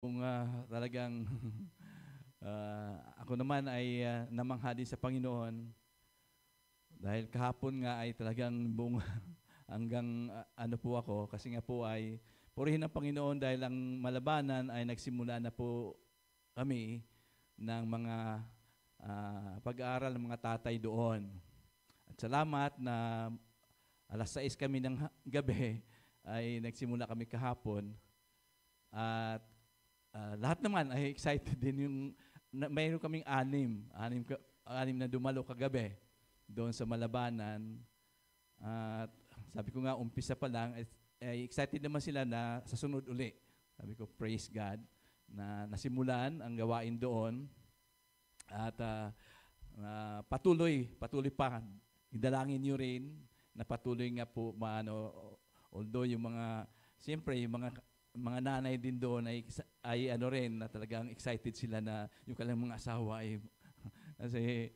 Kung talagang ako naman ay namangha din sa Panginoon dahil kahapon nga ay talagang buong hanggang ano po ako kasi nga po ay purihin ang Panginoon dahil ang malabanan ay nagsimula na po kami ng mga pag-aaral ng mga tatay doon. At salamat na alas 6 kami ng gabi ay nagsimula kami kahapon at lahat naman ay excited din yung mayroon kaming anim na dumalo kagabi doon sa Malabanan. At sabi ko nga, umpisa pa lang, ay excited naman sila na sa sunod uli. Sabi ko, praise God, na nasimulan ang gawain doon. At patuloy pa. Idalangin nyo rin na patuloy nga po, although yung mga, siyempre, yung mga nanay din doon ay ano rin na talagang excited sila na yung kanilang mga asawa ay kasi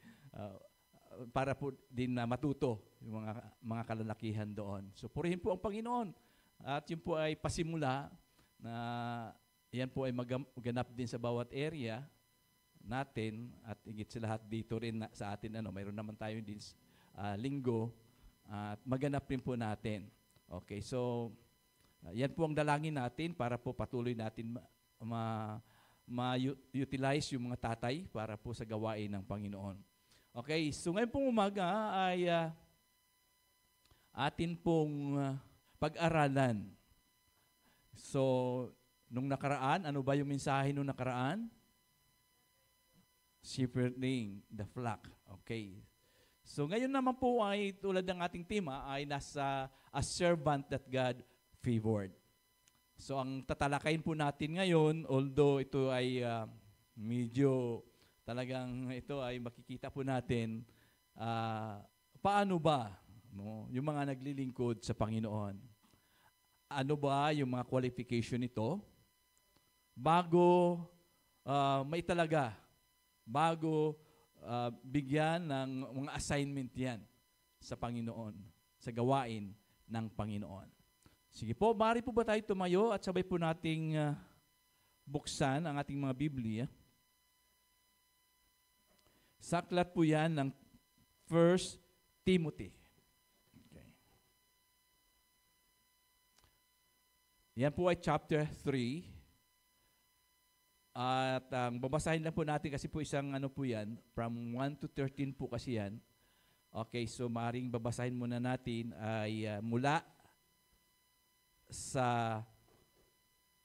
para po din na matuto yung mga kalalakihan doon. So purihin po ang Panginoon at yun po ay pasimula na yan po ay maganap din sa bawat area natin at higit sa lahat dito rin sa atin mayroon naman tayo din linggo at maganap rin po natin. Okay, so yan po ang dalangin natin para po patuloy natin ma-utilize yung mga tatay para po sa gawain ng Panginoon. Okay, so ngayon pong umaga ay atin pong pag-aralan. So, nung nakaraan, ano ba yung mensahe nung nakaraan? Shepherding the flock. Okay. So ngayon naman po ay tulad ng ating tema ay nasa a servant that God favored. So ang tatalakayin po natin ngayon, although ito ay medyo talagang ito ay makikita po natin paano ba yung mga naglilingkod sa Panginoon. Ano ba yung mga qualification nito bago maitalaga, bago bigyan ng mga assignment yan sa Panginoon, sa gawain ng Panginoon. Sige po, maaari po ba tayo tumayo at sabay po nating buksan ang ating mga Biblia. Saklat po yan ng 1 Timothy. Okay. Yan po ay chapter 3. At babasahin lang po natin kasi po isang po yan, from 1 to 13 po kasi yan. Okay, so maaaring babasahin muna natin ay mula sa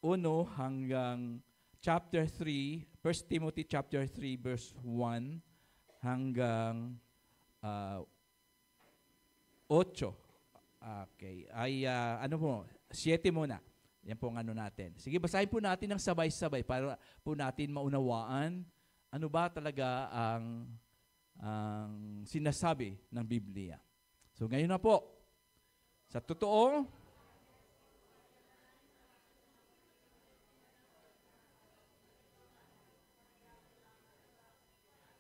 1 hanggang chapter 3, 1 Timothy chapter 3 verse 1 hanggang 8. Okay, ay 7 muna. Yan po ang natin. Sige, basahin po natin ng sabay-sabay para po natin maunawaan ano ba talaga ang sinasabi ng Biblia. So ngayon na po, sa totoo,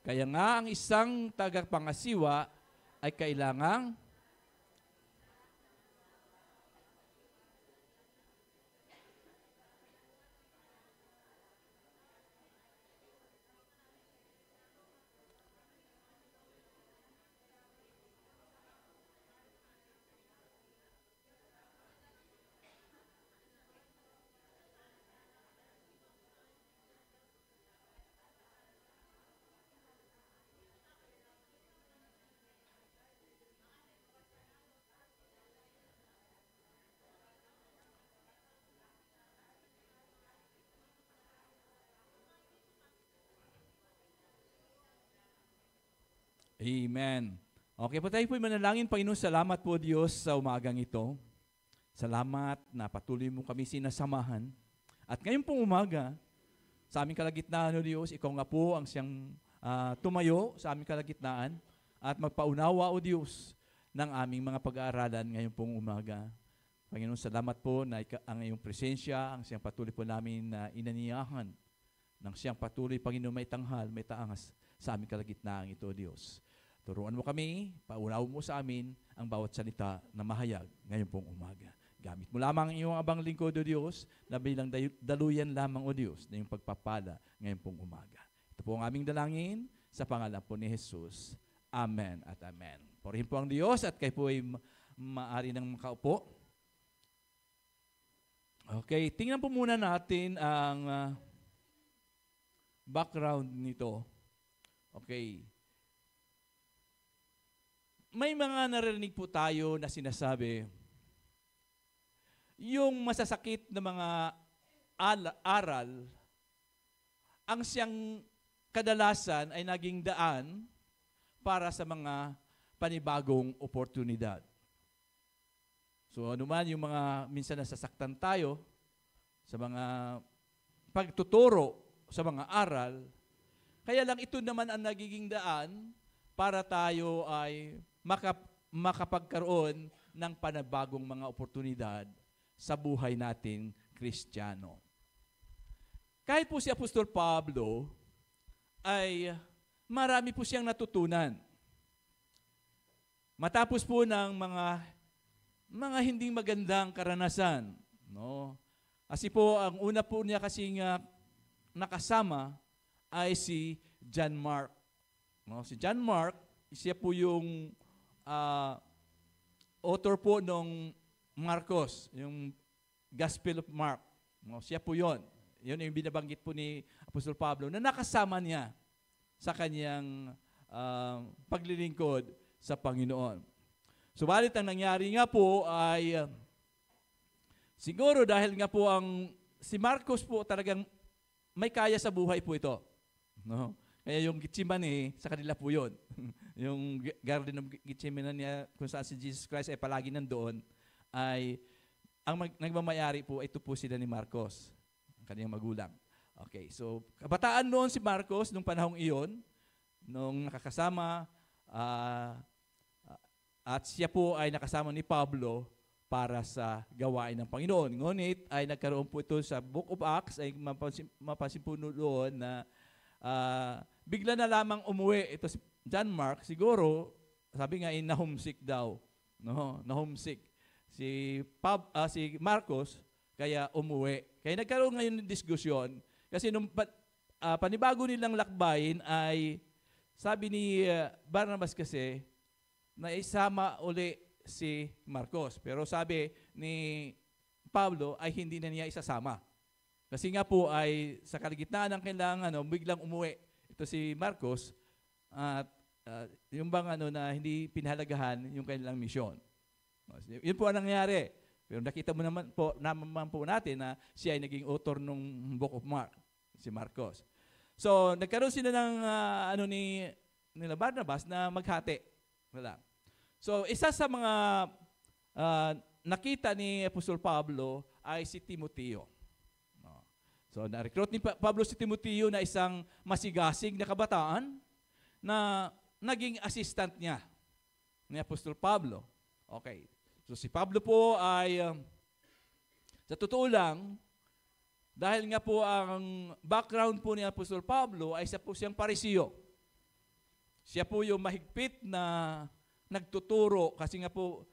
kaya nga ang isang tagapangasiwa ay kailangang Amen. Okay po tayo po manalangin. Panginoon, salamat po Diyos sa umagang ito. Salamat na patuloy mo kami sinasamahan. At ngayon pong umaga, sa aming kalagitnaan, O Diyos, ikaw nga po ang siyang tumayo sa aming kalagitnaan at magpaunawa, O Diyos, ng aming mga pag-aaralan ngayon pong umaga. Panginoon, salamat po na ang iyong presensya, ang siyang patuloy po namin na inaniyahan ng siyang patuloy, Panginoon, may tanghal, may taangas sa aming kalagitnaan ito, Diyos. Turuan mo kami, paunaw mo sa amin ang bawat salita na mahayag ngayon pong umaga. Gamit mo lamang ang iyong abang lingkod, O Diyos, na bilang daluyan lamang, O Diyos, na iyong pagpapala ngayon pong umaga. Ito po ang aming dalangin sa pangalan po ni Jesus. Amen at amen. Purihin po ang Diyos at kayo po ay maaari ng makaupo. Okay, tingnan po muna natin ang background nito. Okay. May mga naririnig po tayo na sinasabi, yung masasakit na mga aral, ang siyang kadalasan ay naging daan para sa mga panibagong oportunidad. So anuman yung mga minsan nasasaktan tayo sa mga pagtuturo sa mga aral, kaya lang ito naman ang nagiging daan para tayo ay makapagkaroon ng panibagong mga oportunidad sa buhay natin Kristiyano. Kahit po si Apostol Pablo ay marami po siyang natutunan. Matapos po ng mga hindi magandang karanasan, no? Kasi po ang una po niya kasing nakasama ay si John Mark. No? Si John Mark, siya po yung author po ng Marcos, yung Gospel of Mark. No? Siya po yun. Yun yung binabanggit po ni Apostol Pablo na nakasama niya sa kanyang paglilingkod sa Panginoon. Subalit ang nangyari nga po ay siguro dahil nga po si Marcos po talagang may kaya sa buhay po ito. No? Kaya yung Gethsemane, sa kanila po yun. Yung Garden of Gethsemane niya, kung saan si Jesus Christ ay palagi nandoon, ay ang nagmamayari po, ito po sila ni Marcos, ang kanyang magulang. Okay, so kabataan noon si Marcos, nung panahong iyon, nung nakakasama, at siya po ay nakasama ni Pablo para sa gawain ng Panginoon. Ngunit ay nagkaroon po ito sa Book of Acts, ay mapansin po doon na bigla na lamang umuwi ito si John Mark, siguro, sabi nga na-homesick daw. No? Na-homesick. Si Marcos, kaya umuwi. Kaya nagkaroon ngayon ng diskusyon, kasi nung panibago nilang lakbayin ay, sabi ni Barnabas kasi, na isama uli si Marcos. Pero sabi ni Pablo ay hindi na niya isasama. Kasi nga po ay sa kalagitnaan ng kailangan, biglang umuwi ito si Marcos at yung bang na hindi pinahalagahan yung kanilang misyon. Yun po ang nangyari. Pero nakita mo naman po natin na siya ay naging author ng Book of Mark, si Marcos. So, nagkaroon sila ng nila Barnabas na maghati. Wala. So, isa sa mga nakita ni Apostol Pablo ay si Timoteo. So, na-recruit ni Pablo si Timoteo na isang masigasig na kabataan na naging assistant niya ni Apostol Pablo. Okay. So, si Pablo po ay, sa totoo lang, dahil nga po ang background po ni Apostol Pablo ay siya po siyang Parisiyo. Siya po yung mahigpit na nagtuturo kasi nga po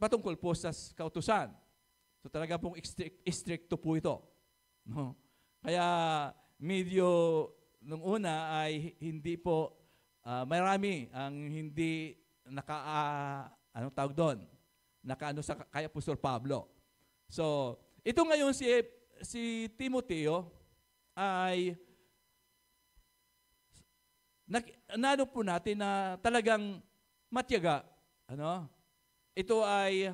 patungkol po sa kautusan. So talaga pong stricto po ito. No? Kaya medyo nung una ay hindi po marami ang hindi anong tawag doon? Nakaano sa kay Apostol Pablo. So, ito ngayon si Timoteo ay nano po natin na talagang matyaga. Ito ay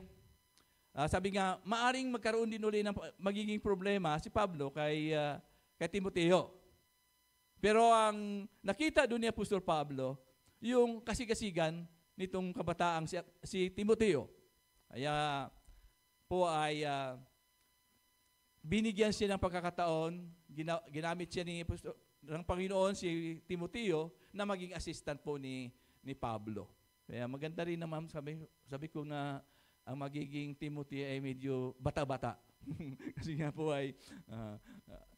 sabi nga, maaring magkaroon din uli ng magiging problema si Pablo kay Timoteo. Pero ang nakita doon ni Apostol Pablo, yung kasigasigan nitong kabataang si Timoteo. Kaya po ay binigyan siya ng pagkakataon, ginamit siya ng Panginoon si Timoteo na maging assistant po ni Pablo. Kaya maganda rin naman, sabi ko na ang magiging Timothy ay medyo bata-bata. Kasi nga po ay,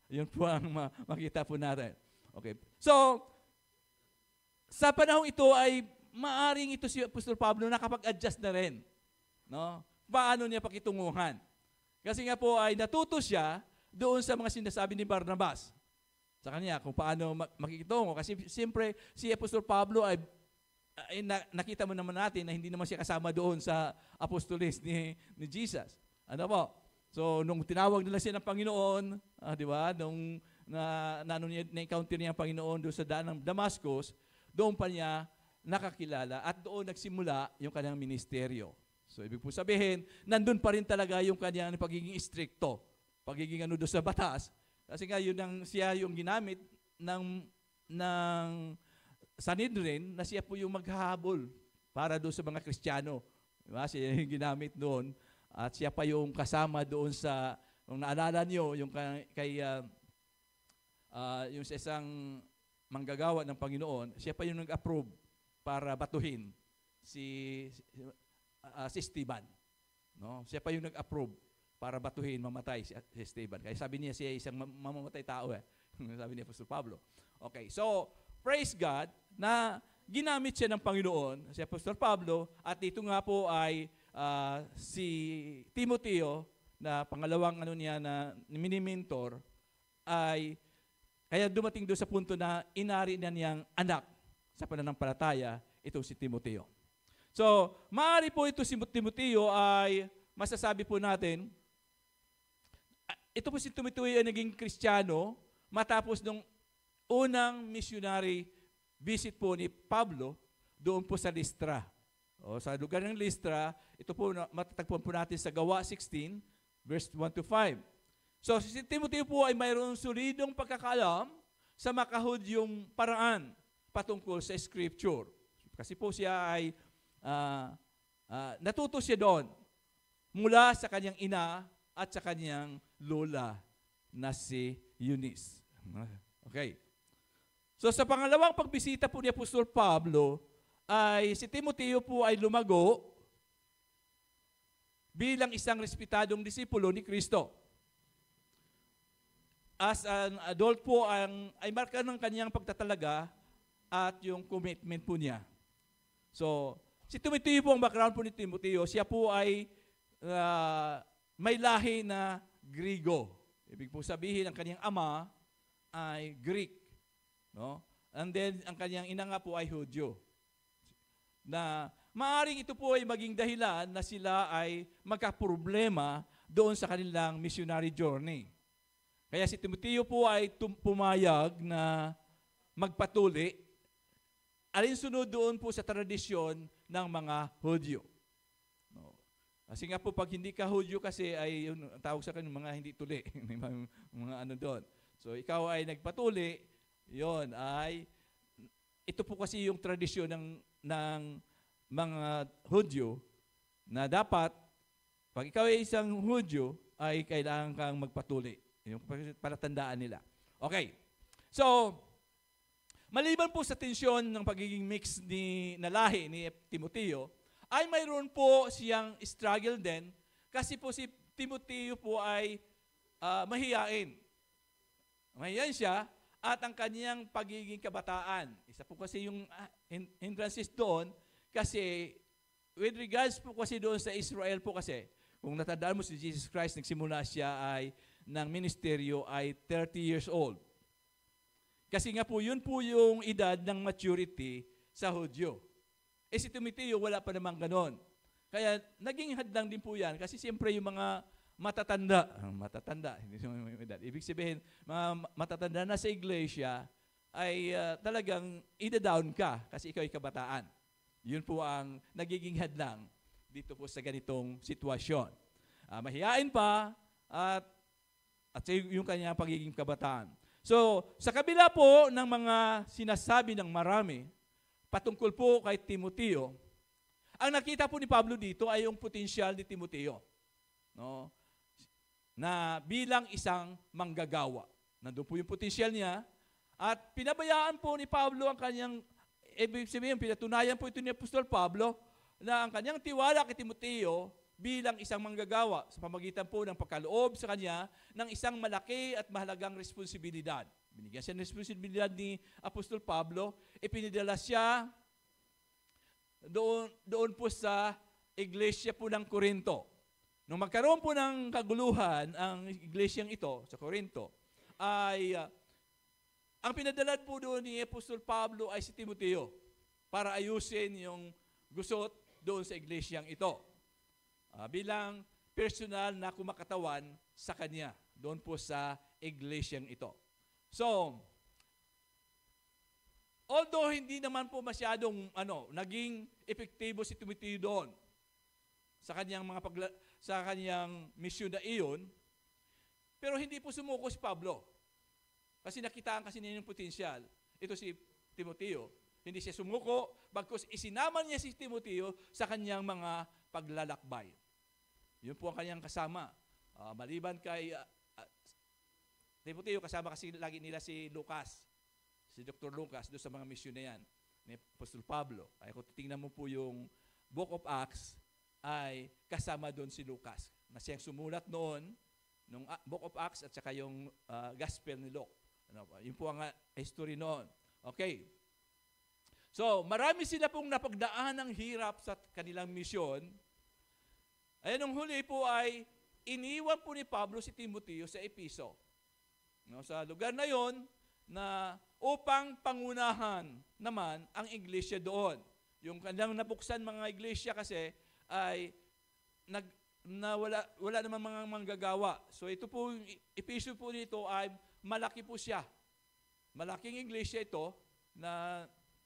yun po ang makita po natin. Okay. So, sa panahong ito ay maaring ito si Apostol Pablo nakapag-adjust na rin. No? Paano niya pakitunguhan? Kasi nga po ay natuto siya doon sa mga sinasabi ni Barnabas sa kanya kung paano makikitungo. Kasi siyempre si Apostol Pablo ay nakita mo naman natin na hindi naman siya kasama doon sa apostoles ni Jesus. Ano po? So nung tinawag nila siya ng Panginoon, di ba? Nung na-encounter niya ang Panginoon doon sa daan ng Damascus, doon pa niya nakakilala at doon nagsimula yung kanyang ministeryo. So ibig po sabihin, nandun pa rin talaga yung kanyang pagiging stricto, pagiging doon sa batas. Kasi nga siya yung ginamit ng Sanhedrin na siya po yung maghahabol para doon sa mga Kristiyano. Diba? Siya yung ginamit doon at siya pa yung kasama doon sa, kung naalala nyo, yung yung sa isang manggagawa ng Panginoon, siya pa yung nag-approve para batuhin si Esteban. No? Siya pa yung nag-approve para batuhin, mamatay si Esteban. Kaya sabi niya siya isang mamamatay tao sabi ni Apostol Pablo. Okay, so praise God na ginamit siya ng Panginoon, si Apostol Pablo, at ito nga po ay si Timoteo, na pangalawang niya na mini-mentor, ay kaya dumating doon sa punto na inari na niyang anak sa pananampalataya, itong si Timoteo. So, maaari po ito si Timoteo ay masasabi po natin, ito po si Timoteo ay naging Kristiyano matapos nung unang missionary visit po ni Pablo doon po sa Listra. O, sa lugar ng Listra, ito po matatagpuan po natin sa Gawa 16, verse 1 to 5. So, si Timoteo po ay mayroong solidong pagkakaalam sa makahudyong paraan patungkol sa Scripture. Kasi po siya ay natuto siya doon mula sa kanyang ina at sa kanyang lola na si Eunice. Okay. So sa pangalawang pagbisita po ni Apostol Pablo, ay si Timoteo po ay lumago bilang isang respetadong disipulo ni Kristo. As an adult po, ay marka ng kanyang pagtatalaga at yung commitment po niya. So, si Timoteo po, ang background po ni Timoteo, siya po ay may lahi na Grigo. Ibig po sabihin, ang kanyang ama ay Greek. No? And then, ang kanyang ina nga po ay Hudyo. Na maaring ito po ay maging dahilan na sila ay magkaproblema doon sa kanilang missionary journey. Kaya si Timoteo po ay pumayag na magpatuli alinsunod doon po sa tradisyon ng mga Hudyo. No. Kasi nga po, pag hindi ka Hudyo kasi ay yun, tawag sa kanya mga hindi tuli. mga doon. So ikaw ay nagpatuli, yon ay, ito po kasi yung tradisyon ng mga Hudyo na dapat, pag ikaw ay isang Hudyo, ay kailangan kang magpatuli. Yung palatandaan nila. Okay. So, maliban po sa tensyon ng pagiging mix na lahi ni Timoteo, ay mayroon po siyang struggle din kasi po si Timoteo po ay mahiyain. Mahiyain siya at ang kanyang pagiging kabataan. Isa po kasi yung hindrances doon kasi with regards po kasi doon sa Israel po kasi, kung natandaan mo si Jesus Christ, nagsimula siya ay ng ministeryo ay 30 years old. Kasi nga po, yun po yung edad ng maturity sa Hudyo. Eh si Timoteo, wala pa namang ganon. Kaya naging hadlang din po yan kasi siyempre yung mga matatanda, hindi yung edad. Ibig sabihin, mga matatanda na sa iglesia ay talagang ida-down ka kasi ikaw ay kabataan. Yun po ang nagiging hadlang dito po sa ganitong sitwasyon. Mahihain pa at yung kanyang pagiging kabataan. So, sa kabila po ng mga sinasabi ng marami patungkol po kay Timoteo, ang nakita po ni Pablo dito ay yung potensyal ni Timoteo. No? Na bilang isang manggagawa. Nandun po yung potensyal niya at pinabayaan po ni Pablo ang kanyang, ibig sabihin, pinatunayan po ito ni Apostol Pablo na ang kanyang tiwala kay Timoteo bilang isang manggagawa sa pamagitan po ng pagkaloob sa kanya ng isang malaki at mahalagang responsibilidad. Binigyan siya ng responsibilidad ni Apostol Pablo, ipinadala siya doon po sa iglesia po ng Korinto. Nung magkaroon po ng kaguluhan ang iglesyang ito sa Korinto, ay ang pinadala po doon ni Apostol Pablo ay si Timoteo para ayusin yung gusot doon sa iglesyang ito. Bilang personal na kumakatawan sa kanya doon po sa iglesyang ito. So, although hindi naman po masyadong naging epektibo si Timoteo doon sa kanyang sa kanyang misyon na iyon, pero hindi po sumuko si Pablo. Kasi nakitaan kasi niya yung potensyal. Ito si Timoteo, hindi siya sumuko, bagkus isinama niya si Timoteo sa kanyang mga paglalakbay. Yun po ang kanyang kasama. Maliban kay Timoteo, kasama kasi lagi nila si Lucas, si Dr. Lucas, doon sa mga misyon na yan, ni Apostol Pablo. Ay kung titingnan mo po yung Book of Acts, ay kasama doon si Lucas, na siyang sumulat noon, nung Book of Acts at saka yung Gospel ni Luke. Yun po ang history noon. Okay. So, marami sila pong napagdaan ng hirap sa kanilang misyon. Ayan, nung huli po ay iniwan po ni Pablo si Timoteo sa Episo. Sa lugar na yon na upang pangunahan naman ang iglesia doon. Yung kanilang nabuksan mga iglesia kasi ay wala naman mga manggagawa. So ito po, yung Episo po nito ay malaki po siya. Malaking iglesia ito na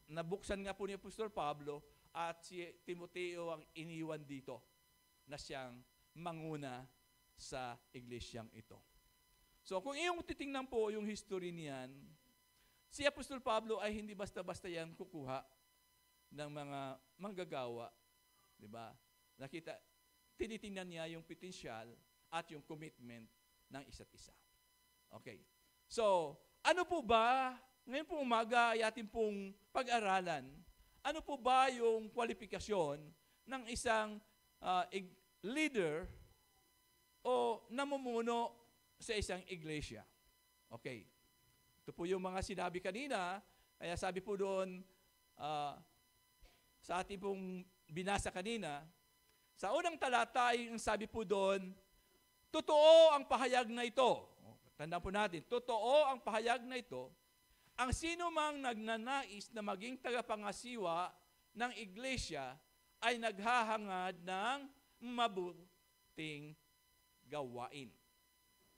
nabuksan nga po ni Apostol Pablo at si Timoteo ang iniwan dito na siyang manguna sa iglesyang ito. So kung iyong titingnan po yung history niyan, si Apostol Pablo ay hindi basta-basta yan kukuha ng mga manggagawa, di ba? Tinitingnan niya yung potensyal at yung commitment ng isa't isa. Okay. So, ano po ba, ngayon po umaga ay ating pong pag-aralan, ano po ba yung kwalifikasyon ng isang leader o namumuno sa isang iglesia? Okay. Ito po yung mga sinabi kanina, kaya sabi po doon, sa ating pong binasa kanina, sa unang talata ay sabi po doon, totoo ang pahayag na ito. Tandaan po natin, totoo ang pahayag na ito, ang sino mang nagnanais na maging tagapangasiwa ng iglesia ay naghahangad ng mabuting gawain.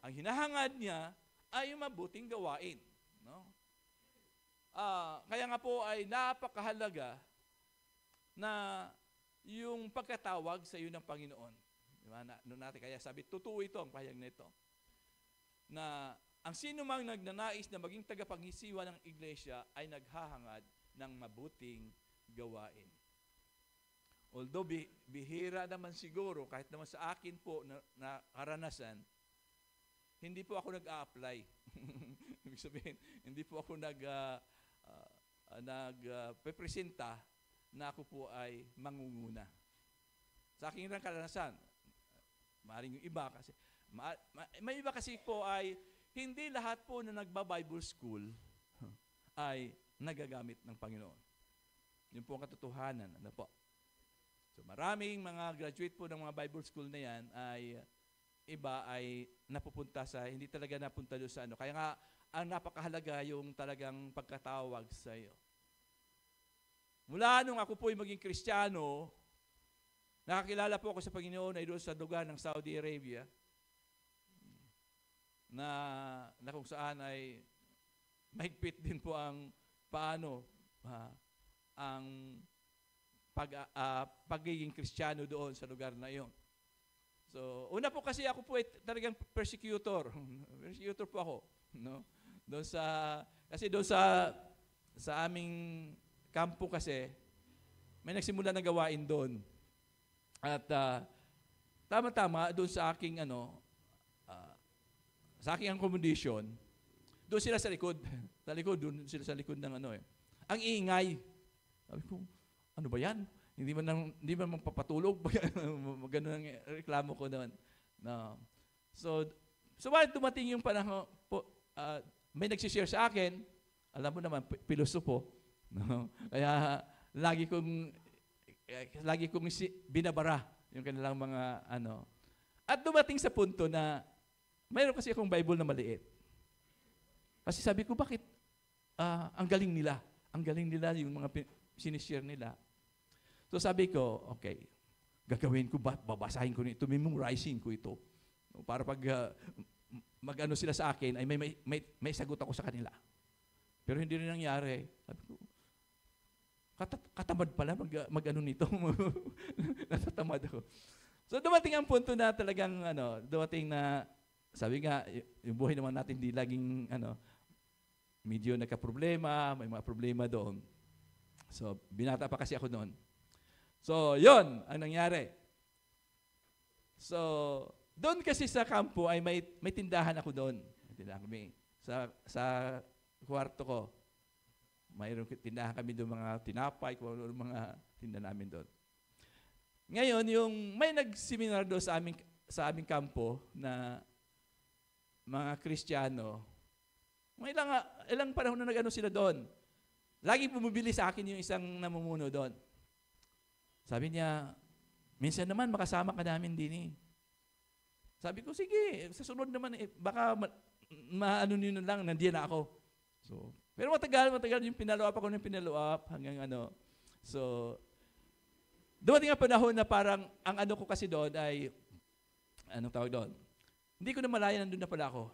Ang hinahangad niya ay mabuting gawain. No? Kaya nga po ay napakahalaga na yung pagkatawag sa iyo ng Panginoon. Diba? Natin, kaya sabi, totoo ito ang pahayag na ito. Na ang sino mang nagnanais na maging tagapangisiwa ng iglesia ay naghahangad ng mabuting gawain. Although bihira naman siguro, kahit naman sa akin po na karanasan, hindi po ako nag-a-apply. Ibig sabihin, hindi po ako nag-presenta na ako po ay mangunguna. Sa aking karanasan, maaaring yung iba kasi, may iba kasi po ay, hindi lahat po na nagba-Bible school ay nagagamit ng Panginoon. Yun po ang katotohanan. Ano po? So maraming mga graduate po ng mga Bible school na yan ay iba ay napupunta sa, hindi talaga napunta doon sa ano. Kaya nga, ang napakahalaga yung talagang pagkatawag sa iyo. Mula nung ako po ay maging Kristiyano, nakakilala po ako sa Panginoon ay doon sa lugar ng Saudi Arabia, na kung saan ay mahigpit din po ang paano ang pagiging Kristiyano doon sa lugar na iyon. So, una po kasi ako po ay talagang persecutor. Persecutor po ako, no? Kasi doon sa aming kampo kasi may nagsimula na gawain doon. At tama-tama doon sa aking sa aking accommodation, doon sila sa likod. Sa likod, doon sila sa likod ng Ang ingay. Sabi ko, ano ba yan? Hindi man magpapatulog. Ganun ang reklamo ko doon. No. So bakit dumating yung panahon po, may nagsishare sa akin, alam mo naman, pilosopo. No? Kaya lagi kong lagi kong binabara yung kanilang mga ano. At dumating sa punto na mayroon kasi akong Bible na maliit. Kasi sabi ko, bakit ang galing nila? Ang galing nila yung mga sinishare nila. So sabi ko, okay, gagawin ko, babasahin ko ito, memorizing ko ito. Para pag mag-ano sila sa akin, ay may sagot ako sa kanila. Pero hindi rin nangyari. Sabi ko, katamad pala mag-ano nito. Natatamad ako. So dumating ang punto na talagang, dumating na, sabi nga, yung buhay naman natin di laging, medyo nagka-problema, may mga problema doon. So, binata pa kasi ako noon. So, yon ang nangyari. So, doon kasi sa kampo ay may tindahan ako doon. May tindahan kami. Sa kwarto ko, mayroong tindahan kami doon, mga tinapay, mga tindahan namin doon. Ngayon, yung may nag-seminar doon sa aming kampo na mga Kristiyano, may ilang panahon na nag-ano sila doon. Lagi bumibili sa akin yung isang namumuno doon. Sabi niya, minsan naman makasama ka namin din eh. Sabi ko, sige, sa sunod naman, baka maano nyo lang, nandiyan na ako. So, pero matagal yung pinalo-up ako ng pinalo-up hanggang ano. So, dumating ang panahon na parang, ang ano ko kasi doon ay, anong tawag doon? Hindi ko na malaya, nandun na pala ako.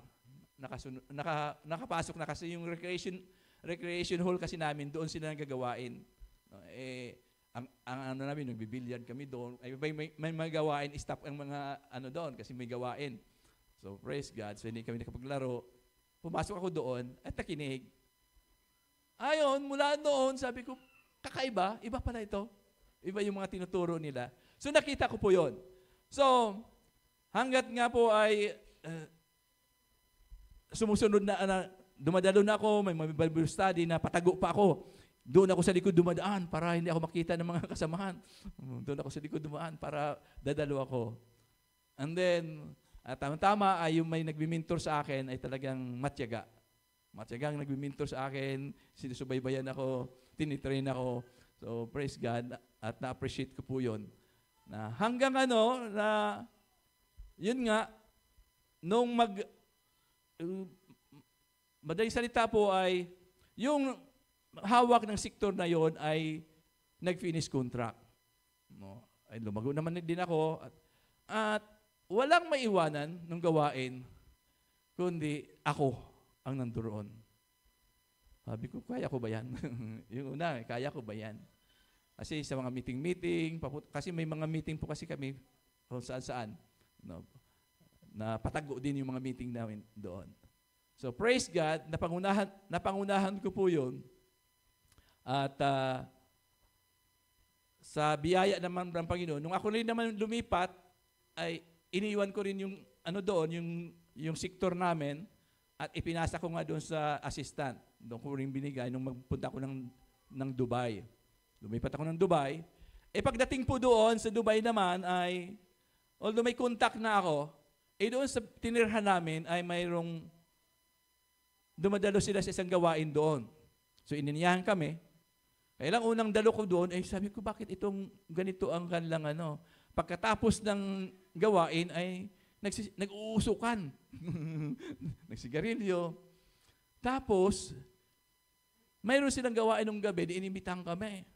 Nakapasok na kasi yung recreation hall kasi namin, doon sila nagagawain. Ang ano namin, nagbibilyard kami doon. May mga gawain, stop ang mga ano doon kasi may gawain. So, praise God. So, hindi kami nakapaglaro. Pumasok ako doon at nakinig. Ayon, mula noon, sabi ko, kakaiba, iba pala ito. Iba yung mga tinuturo nila. So, nakita ko po yon. So, hanggat nga po ay sumusunod na, dumadalo na ako, may Bible study na patago pa ako. Doon ako sa likod dumadaan para hindi ako makita ng mga kasamahan. Doon ako sa likod dumaan para dadalo ako. And then, tama-tama ay yung may nagbimentor sa akin ay talagang matyaga. Matyagang nagbimentor sa akin, sinusubaybayan ako, tinitrain ako. So, praise God, at na-appreciate ko po yun. Na hanggang na yun nga, nung madaling salita po ay, yung hawak ng sektor na yon ay nag-finish contract. No? Ay lumago naman din ako at walang maiwanan ng gawain kundi ako ang nandoon. Sabi ko, kaya ko ba yan? Yung una, kaya ko ba yan? Kasi sa mga meeting, kasi may mga meeting po kasi kami kung saan-saan. No? Na patago din yung mga meeting namin doon. So praise God, napangunahan ko po yun. At sa biyaya naman ng Panginoon, nung ako rin naman lumipat, ay iniwan ko rin yung yung sektor namin at ipinasa ko nga doon sa assistant. Doon ko rin binigay nung magpunta ko ng Dubai. Lumipat ako ng Dubai. Pagdating po doon sa Dubai naman ay, although may contact na ako, doon sa tinirhan namin ay mayroong dumadalo sila sa isang gawain doon. So ininiyahan kami. Kaya lang unang dalo ko doon, sabi ko, bakit itong ganito ang kanilang pagkatapos ng gawain ay nag-uusukan. Nagsigarilyo. Tapos, mayroon silang gawain ng gabi, inimbitahan kami.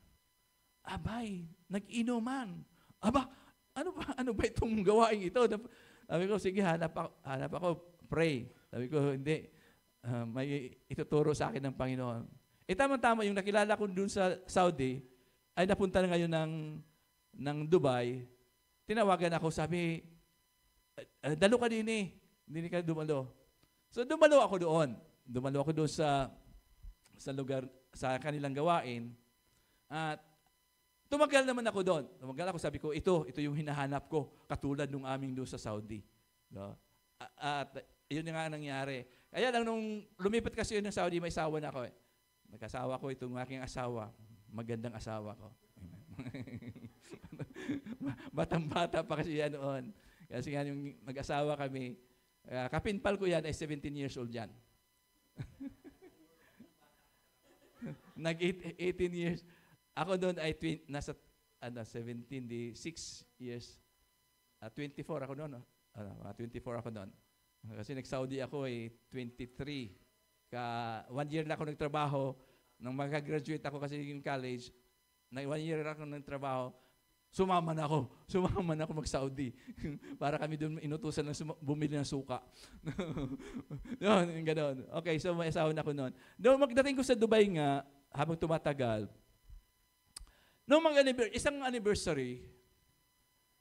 Abay, nag-inuman. Aba, ano ba itong gawain ito? Sabi ko, sige, hanap ako, pray. Sabi ko, hindi, may ituturo sa akin ng Panginoon. Tama-tama, yung nakilala ko dun sa Saudi, ay napunta na ngayon ng Dubai. Tinawagan ako, sabi, dalo ka din eh. Hindi ka dumalo. So dumalo ako doon. Dumalo ako doon sa lugar, sa kanilang gawain. At tumagal naman ako doon. Tumagal ako, sabi ko, ito yung hinahanap ko, katulad nung aming doon sa Saudi. No? At yun nga nangyari. Kaya lang nung lumipat kasi yun ng Saudi, may asawa na ako eh. Nag-asawa ko itong aking asawa. Magandang asawa ko. Batang-bata pa kasi yan noon. Kasi nga yung mag-asawa kami, kapinpal ko yan ay 17 years old yan. Nag-18 years. Ako doon ay nasa 17, di 6 years. 24 ako noon. 24 ako noon. Kasi nag-Saudi ako 23. 1 year na ako nagtrabaho. Nang mag-graduate ako kasi in college, 1 year ako nagtrabaho, sumama na ako mag-Saudi. Para kami doon inutusan na bumili ng suka. Yun, gano'n. Okay, so may asawa na ako noon. Doon magdating ko sa Dubai nga, habang tumatagal, isang anniversary,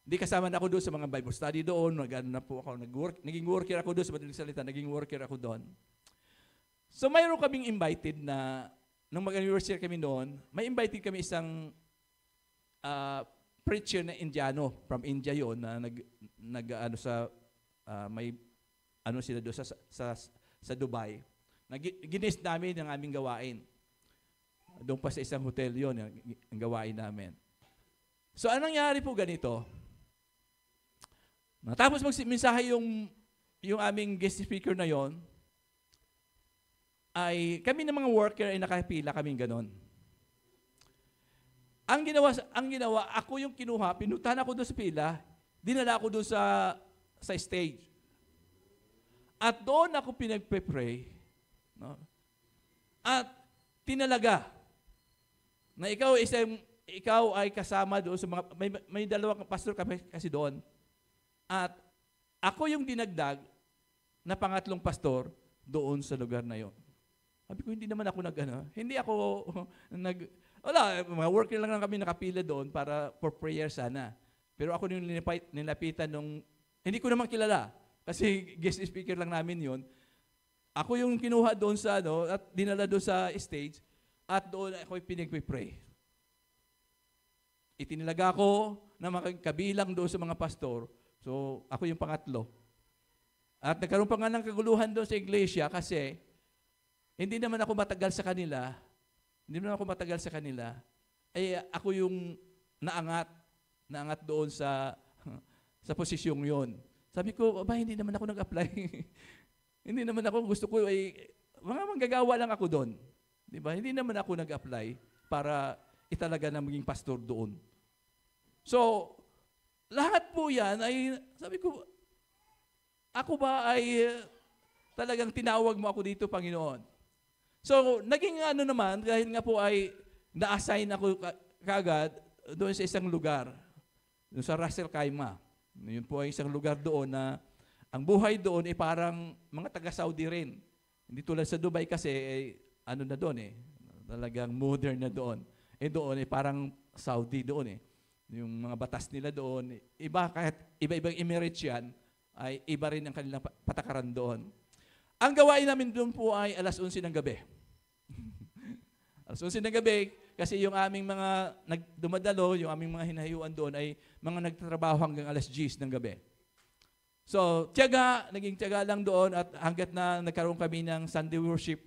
di kasama na ako doon sa mga Bible study doon, naging worker ako doon, sa madaling salita, naging worker ako doon. So mayroon kaming invited na, nung mag-anniversary kami noon, may invited kami isang preacher na Indiano, from India yon na may sila doon sa Dubai. Ginis namin ang aming gawain. Doon pa sa isang hotel yon ang gawain namin. So anong nangyari po ganito? Matapos magmensahe yung aming guest speaker na yon, ay kami ng mga worker ay nakapila kaming ganon. Ang ginawa, ako yung kinuha, pinuntahan ako doon sa pila, dinala ako doon sa stage. At doon ako pinagpe-pray, no? At tinalaga na ikaw ay kasama doon sa mga, may dalawang pastor kasi doon. At ako yung dinagdag na pangatlong pastor doon sa lugar na yon. Sabi ko, hindi naman ako wala, mga worker lang kami nakapila doon for prayer sana. Pero ako yung nilapitan hindi ko naman kilala, kasi guest speaker lang namin yon. Ako yung kinuha doon at dinala doon sa stage, at doon ako pinagpipray. Itinilaga ko na kabilang doon sa mga pastor, so ako yung pangatlo. At nagkaroon pa nga ng kaguluhan doon sa iglesia kasi hindi naman ako matagal sa kanila, ako yung naangat doon sa posisyong yon. Sabi ko, hindi naman ako nag-apply. Hindi naman ako, gusto ko mga manggagawa lang ako doon. Di ba? Hindi naman ako nag-apply para italaga na maging pastor doon. So, lahat po yan sabi ko, ako ba ay talagang tinawag mo ako dito, Panginoon? So, naging naman, dahil nga po ay na-assign ako kagad doon sa isang lugar, doon sa Ras Al Khaimah. Yun po ay isang lugar doon na ang buhay doon ay parang mga taga-Saudi rin. Hindi tulad sa Dubai kasi, na doon talagang modern na doon. Doon ay parang Saudi doon Yung mga batas nila doon, kahit iba-ibang emirates yan, ay iba rin ang kanilang patakaran doon. Ang gawain namin doon po ay alas 11 ng gabi. Alas 11 ng gabi, kasi yung aming mga dumadalo, yung aming mga hinahayuan doon ay mga nagtatrabaho hanggang alas 10 ng gabi. So, naging tiyaga lang doon at hanggat na nagkaroon kami ng Sunday worship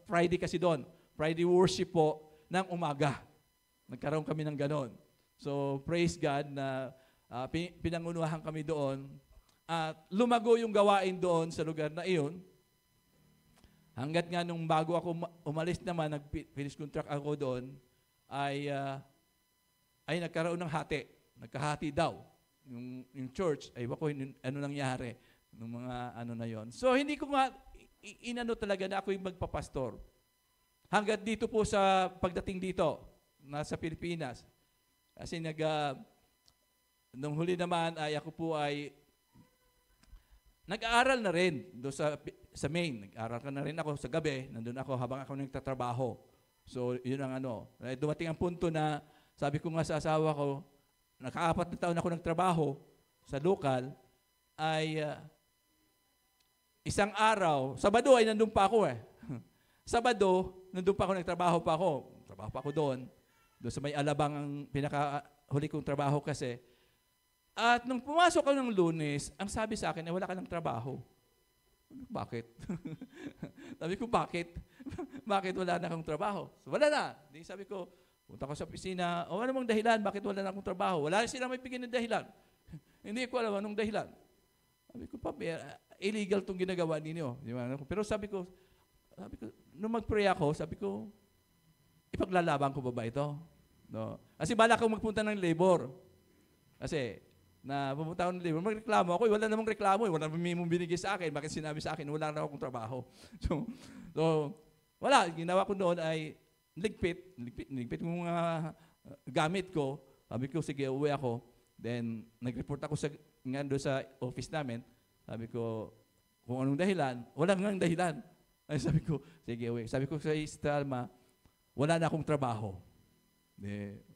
Friday kasi doon. Friday worship po ng umaga. Nagkaroon kami ng ganon. So, praise God na pinangunuhan kami doon. At lumago yung gawain doon sa lugar na iyon. Hanggat nga nung bago ako umalis naman, nag-finish contract ako doon, ay nagkaroon ng hati. Nagkahati daw. Yung church, ano nangyari nung mga na yon. So, hindi ko nga talaga na ako yung magpapastor. Hanggat dito po sa pagdating dito, nasa Pilipinas. Kasi nung huli naman ay ako po ay nag-aaral na rin doon sa Maine. Nag-aaral ka na rin ako sa gabi. Nandun ako habang ako nagtatrabaho. So, yun ang Dumating ang punto na sabi ko nga sa asawa ko, naka-4 na taon ako nagtrabaho sa lokal, ay isang araw, Sabado ay nandun pa ako Sabado, nandun pa ako, nagtrabaho pa ako. Trabaho pa ako doon sa may Alabang ang pinakahuli kong trabaho kasi. At nung pumasok ako ng Lunes, ang sabi sa akin, wala ka ng trabaho. Bakit? Sabi ko, bakit? Bakit wala na akong trabaho? So, wala na. Di sabi ko, punta ko sa opisina, ano mong dahilan? Bakit wala na akong trabaho? Wala silang may bigyan ng dahilan. Hindi ko alam anong dahilan. Sabi ko, illegal itong ginagawa ninyo. Pero sabi ko, nung mag-pray ako, sabi ko, ipaglalaban ko ba ito? No? Kasi bala akong magpunta ng labor. Kasi, na pumunta ako ng labor, magreklamo ako, wala namang reklamo, wala namang binigay sa akin, bakit sinabi sa akin, wala na akong trabaho. So, wala, ginawa ko noon ay ligpit yung mga gamit ko, sabi ko, sige, uwi ako. Then, nag-report ako doon sa office namin, sabi ko, kung anong dahilan, wala nga dahilan. Ay, sabi ko, sige, uwi. Sabi ko sa Istalma, wala na akong trabaho.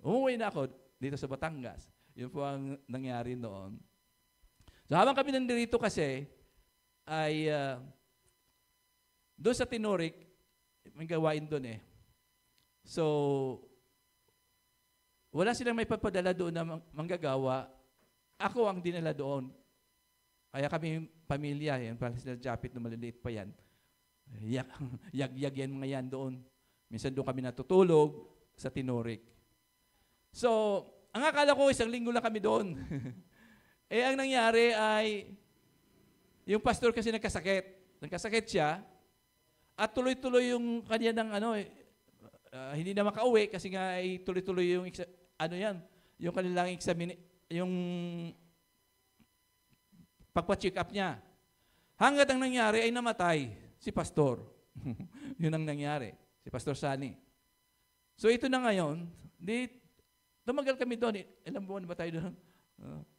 Umuwi na ako dito sa Batangas. Yun po ang nangyari noon. So habang kami nandito kasi, ay doon sa Tinoric, may gawain doon eh. So, wala silang may papadala doon na manggagawa. Ako ang dinala doon. Kaya kami pamilya, yan, para sila Japit na maliliit pa yan. Yag-yag yan mga yan doon. Minsan doon kami natutulog sa Tinoric. So, ang akala ko, 1 linggo lang kami doon. Ang nangyari ay, yung pastor kasi nagkasakit. Nagkasakit siya, at tuloy-tuloy yung kanya ng hindi na makauwi kasi nga ay tuloy-tuloy yung, yung kanilang yung pagpa-check up niya. Hanggat ang nangyari ay namatay si pastor. Yun ang nangyari. Si Pastor Sani. So ito na ngayon, tumagal kami doon. Ilang buwan ba tayo doon?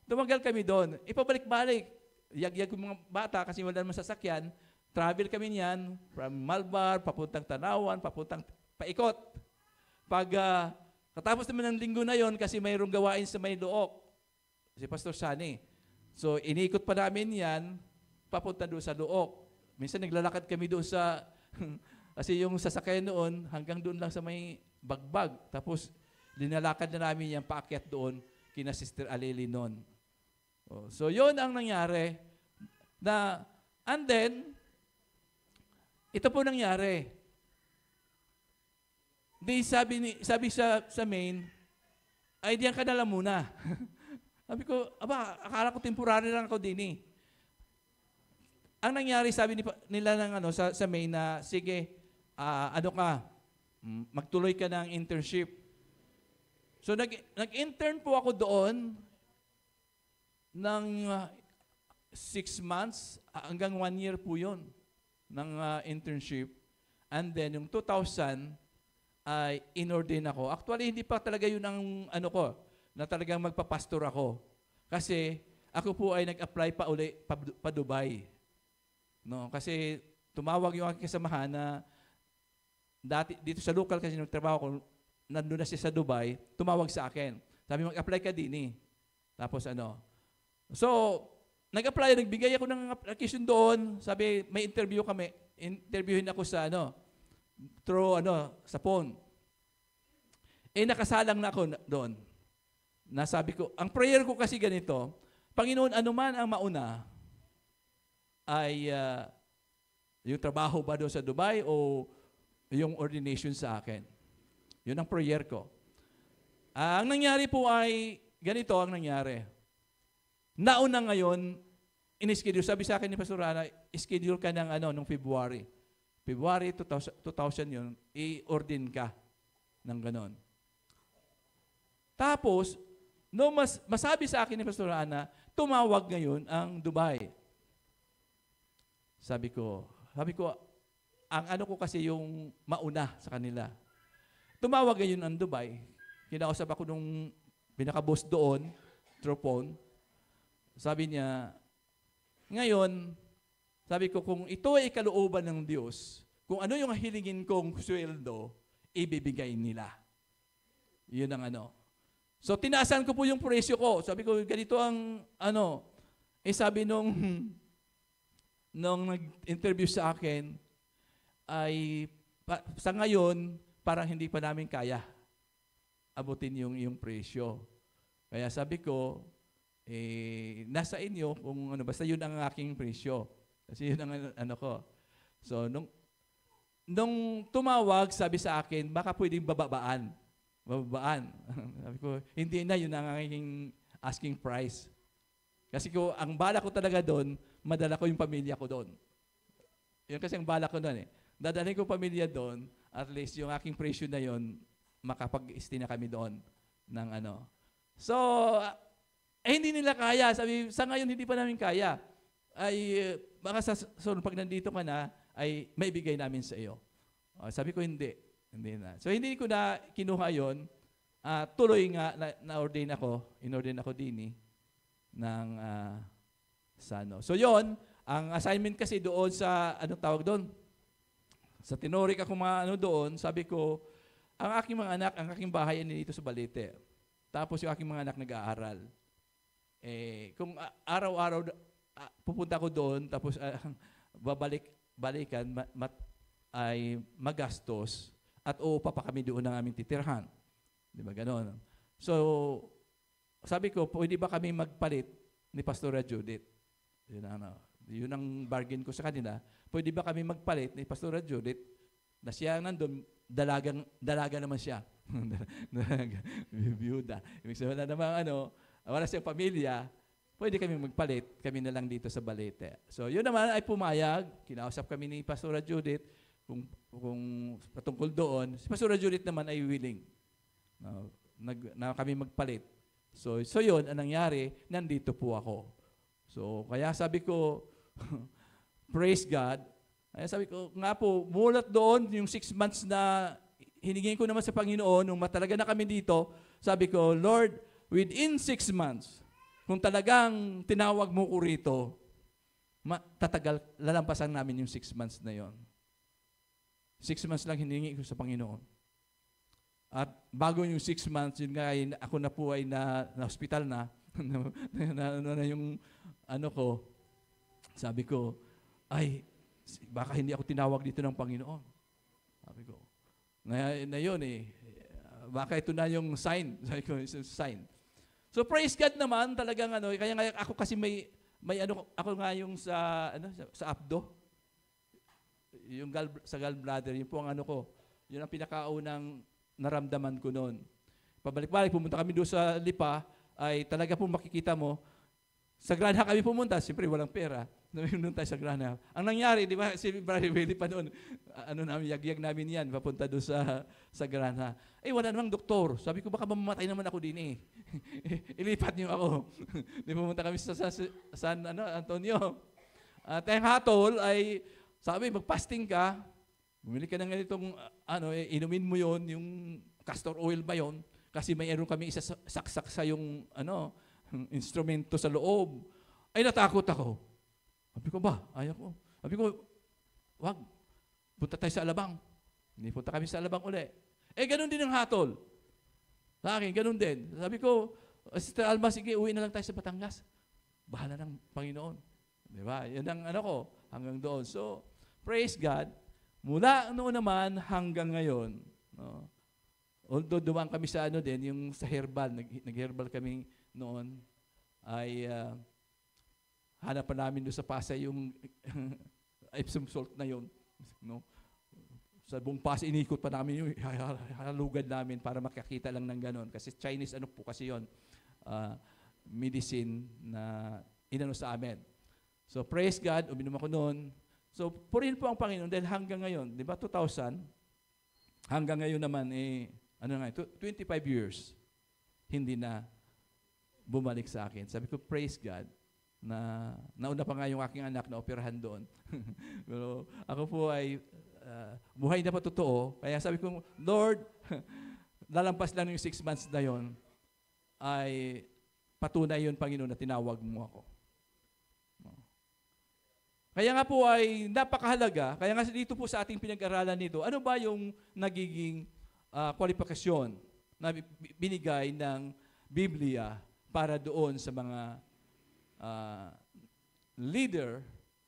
Tumagal kami doon. Ipabalik-balik. Yag-yag yung mga bata kasi wala naman sasakyan. Travel kami niyan from Malbar, papuntang Tanawan, papuntang paikot. Pag katapos naman ng linggo na yon kasi mayroong gawain sa may Luok, si Pastor Sani. So inikot pa namin yan, papunta doon sa Luok. Minsan naglalakad kami doon sa, kasi yung sasakyan noon, hanggang doon lang sa may Bagbag. Tapos dinalakad na namin yan paakyat doon kina Sister Alili noon. So yon ang nangyari. And then, ito po nangyari. Sabi sa main, ay diyan ka na lang muna. Sabi ko, akala ko temporary lang ako din eh. Ang nangyari, sabi nila ng sa main na, sige, magtuloy ka ng internship. So nag-intern po ako doon ng 6 months hanggang 1 year po yun ng internship. And then yung 2000 ay in-ordain ako. Actually, hindi pa talaga yun ang na talagang magpapastor ako. Kasi ako po ay nag-apply pa uli pa Dubai. No, kasi tumawag yung aking kasamahan na dati dito sa local kasi nagtrabaho ko, nandun na siya sa Dubai, tumawag sa akin. Sabi, mag-apply ka din eh. Tapos So, nag-apply, nagbigay ako ng application doon. Sabi, may interview kami. Interviewin ako sa through sa phone. Nakasalang na ako doon. Nasabi ko, ang prayer ko kasi ganito, Panginoon, anuman ang mauna, ay yung trabaho ba doon sa Dubai o yung ordination sa akin. Yun ang prayer ko. Ang nangyari po ay, ganito ang nangyari. Nauna ngayon, in-schedule. Sabi sa akin ni Pastor Ana, schedule ka ng nung February. February 2000 yun, i-ordin ka ng ganon. Tapos, no masabi sa akin ni Pastor Ana, tumawag ngayon ang Dubai. Sabi ko, ang ko kasi yung mauna sa kanila. Tumawag ngayon ang Dubai. Kinausap ako nung pinaka-boss doon, through phone. Sabi niya, ngayon, sabi ko, kung ito ay kalooban ng Diyos, kung ano yung hilingin kong sweldo, ibibigay nila. Yun ang So, tinaasan ko po yung presyo ko. Sabi ko, ganito ang sabi nung nag-interview sa akin, ay sa ngayon, parang hindi pa namin kaya abutin yung presyo. Kaya sabi ko, nasa inyo kung basta yun ang aking presyo. Kasi yun ang ko. So, nung tumawag, sabi sa akin, baka pwedeng bababaan. Sabi ko, hindi na, yun ang aking asking price. Kasi ang bala ko talaga doon, madala ko yung pamilya ko doon. Yun kasi ang bala ko doon eh. Dadalhin ko pamilya doon, at least yung aking presyo na yun, makapag-stay na kami doon. ng ano. So, hindi nila kaya. Sabi, sa ngayon hindi pa namin kaya. Ay, baka pag nandito ka na, ay may bigay namin sa iyo. Sabi ko, hindi. Hindi na. So, hindi ko na kinuha yun. Tuloy nga, in-ordain ako din ng Sano. So, yon ang assignment kasi doon sa, anong tawag doon? Sa tinorik ako doon, sabi ko, ang aking mga anak, ang aking bahay ay dito sa Balete. Tapos yung aking mga anak nag-aaral. Kung araw-araw pupunta ko doon, tapos balikan, ay magastos at uupa pa kami doon ng aming titirhan. Di ba ganon? So, sabi ko, pwede ba kami magpalit ni Pastora Judith? Yun ang bargain ko sa kanila. Pwede ba kami magpalit ni Pastora Judith na siya nandun, dalaga naman siya. Biyuda. Ibig sabihin na naman, wala siyang pamilya, pwede kami magpalit, kami na lang dito sa Balete. So, yun naman ay pumayag. Kinausap kami ni Pastora Judith kung patungkol doon. Si Pastora Judith naman ay willing na kami magpalit. So yun, ang nangyari, nandito po ako. So, kaya sabi ko, praise God. Kaya sabi ko, nga po, mulat doon, yung 6 months na hiningin ko naman sa Panginoon, nung matalaga na kami dito, sabi ko, Lord, within 6 months, kung talagang tinawag mo ko rito, lalampasan namin yung 6 months na yon. 6 months lang hiningi ko sa Panginoon. At bago yung 6 months, yun nga, ako na po ay na-hospital na, yung ko, sabi ko, ay, baka hindi ako tinawag dito ng Panginoon. Sabi ko, na yun baka ito na yung sign. Sabi ko, it's a sign. So praise God naman, talagang kaya nga ako kasi may ako nga yung sa abdo, yung sa gallbladder, yun po ang ko, yun ang pinakaunang naramdaman ko noon. Pabalik-balik, pumunta kami doon sa Lipa, ay talaga po makikita mo, sa Granha kami pumunta, siyempre walang pera, doon tayo sa Granha. Ang nangyari, di ba, si Brother Willie pa noon, yagyag namin yan, papunta doon sa Granha. Wala namang doktor. Sabi ko, baka mamamatay naman ako din Ilipat niyo ako. Di pumunta kami sa San Antonio. At ang hatol ay, sabi, mag-fasting ka, bumili ka ng ganitong, inumin mo yon, yung castor oil ba yon? Kasi mayroon kami saksak sa yung, instrumento sa loob. Ay, natakot ako. Sabi ko ba? Ayaw ko. Sabi ko, wag. Punta tayo sa Alabang. Hindi punta kami sa Alabang uli. Ganun din ang hatol. Sa akin, ganun din. Sabi ko, Sister Alma, sige, uwi na lang tayo sa Batangas. Bahala ng Panginoon. Di ba? Yan ang ko, hanggang doon. So, praise God. Mula noon naman hanggang ngayon, although dumaan kami sa yung sa herbal, nag-herbal kami noon, ay hanapan namin doon sa Pasay yung Epsom salt na yun. Sa buong Pasay, inikot pa namin yung halugad namin para makakita lang ng ganon. Kasi Chinese po kasi yun, medicine na sa amin. So praise God, uminom ako noon. So, purihin po ang Panginoon dahil hanggang ngayon, di ba, 2000, hanggang ngayon naman, 25 years, hindi na bumalik sa akin. Sabi ko, praise God, na nauna pa nga yung aking anak na operahan doon. Pero ako po ay buhay na pa totoo. Kaya sabi ko, Lord, lalampas lang yung 6 months na yon, ay patunay yun, Panginoon, na tinawag mo ako. Kaya nga po ay napakahalaga, kaya nga dito po sa ating pinag-aralan nito, ano ba yung nagiging kwalifikasyon na binigay ng Biblia para doon sa mga leader,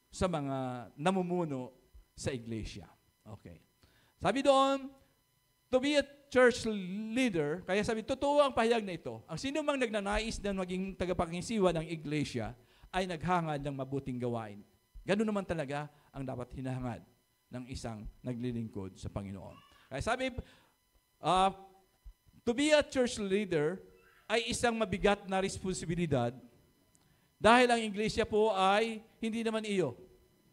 sa mga namumuno sa iglesia. Okay. Sabi doon, to be a church leader, kaya sabi, totoo ang pahayag na ito. Ang sino mang nagnanais na maging tagapangisiwa ng iglesia ay naghangad ng mabuting gawain. Ganun naman talaga ang dapat hinahangad ng isang naglilingkod sa Panginoon. Kaya sabi, to be a church leader ay isang mabigat na responsibilidad dahil ang iglesia po ay hindi naman iyo.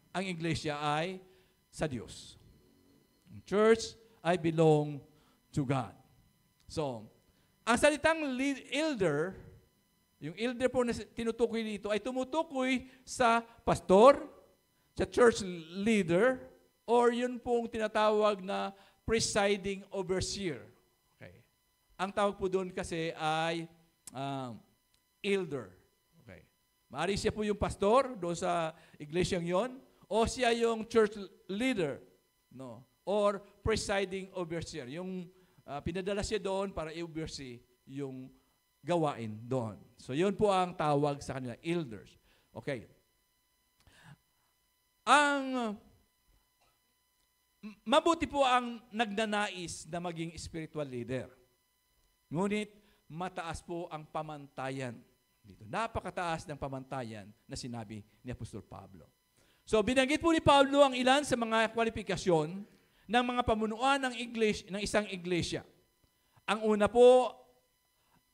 Ang iglesia ay sa Diyos. Church, I belong to God. So, Ang salitang elder, yung elder po na tinutukoy dito ay tumutukoy sa pastor, sa church leader, or yun pong tinatawag na presiding overseer. Okay. Ang tawag po doon kasi ay elder. Okay. Maari siya po yung pastor doon sa iglesyang yon, o siya yung church leader, no? Or presiding overseer. Yung pinadala siya doon para i-oversee yung gawain doon. So yun po ang tawag sa kanila, elders. Okay. Mabuti po ang nagnanais na maging spiritual leader. Ngunit mataas po ang pamantayan dito. Napakataas ng pamantayan na sinabi ni Apostol Pablo. So binanggit po ni Pablo ang ilan sa mga kwalifikasyon ng mga pamunuan ng isang iglesia. Ang una po,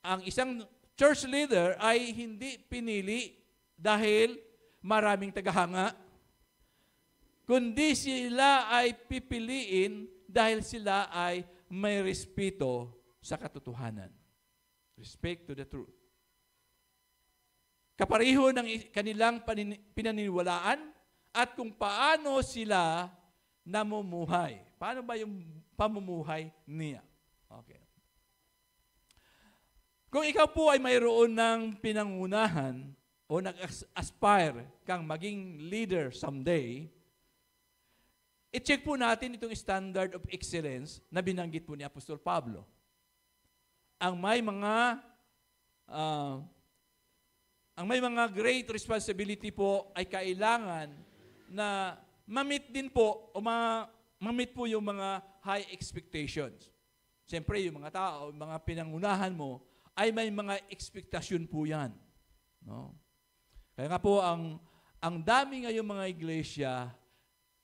ang isang church leader ay hindi pinili dahil maraming tagahanga, kundi sila ay pipiliin dahil sila ay may respeto sa katotohanan. Respect to the truth. Kapareho ng kanilang pinaniniwalaan at kung paano sila namumuhay. Paano ba yung pamumuhay niya? Okay. Kung ikaw po ay mayroon ng pinangunahan o nag-aspire kang maging leader someday, i-check po natin itong standard of excellence na binanggit po ni Apostol Pablo. Ang may mga great responsibility po ay kailangan na ma-meet din po o ma-meet po yung mga high expectations. Siyempre, yung mga tao, mga pinangunahan mo, ay may mga expectation po yan. No? Kaya nga po, ang dami ngayong mga iglesia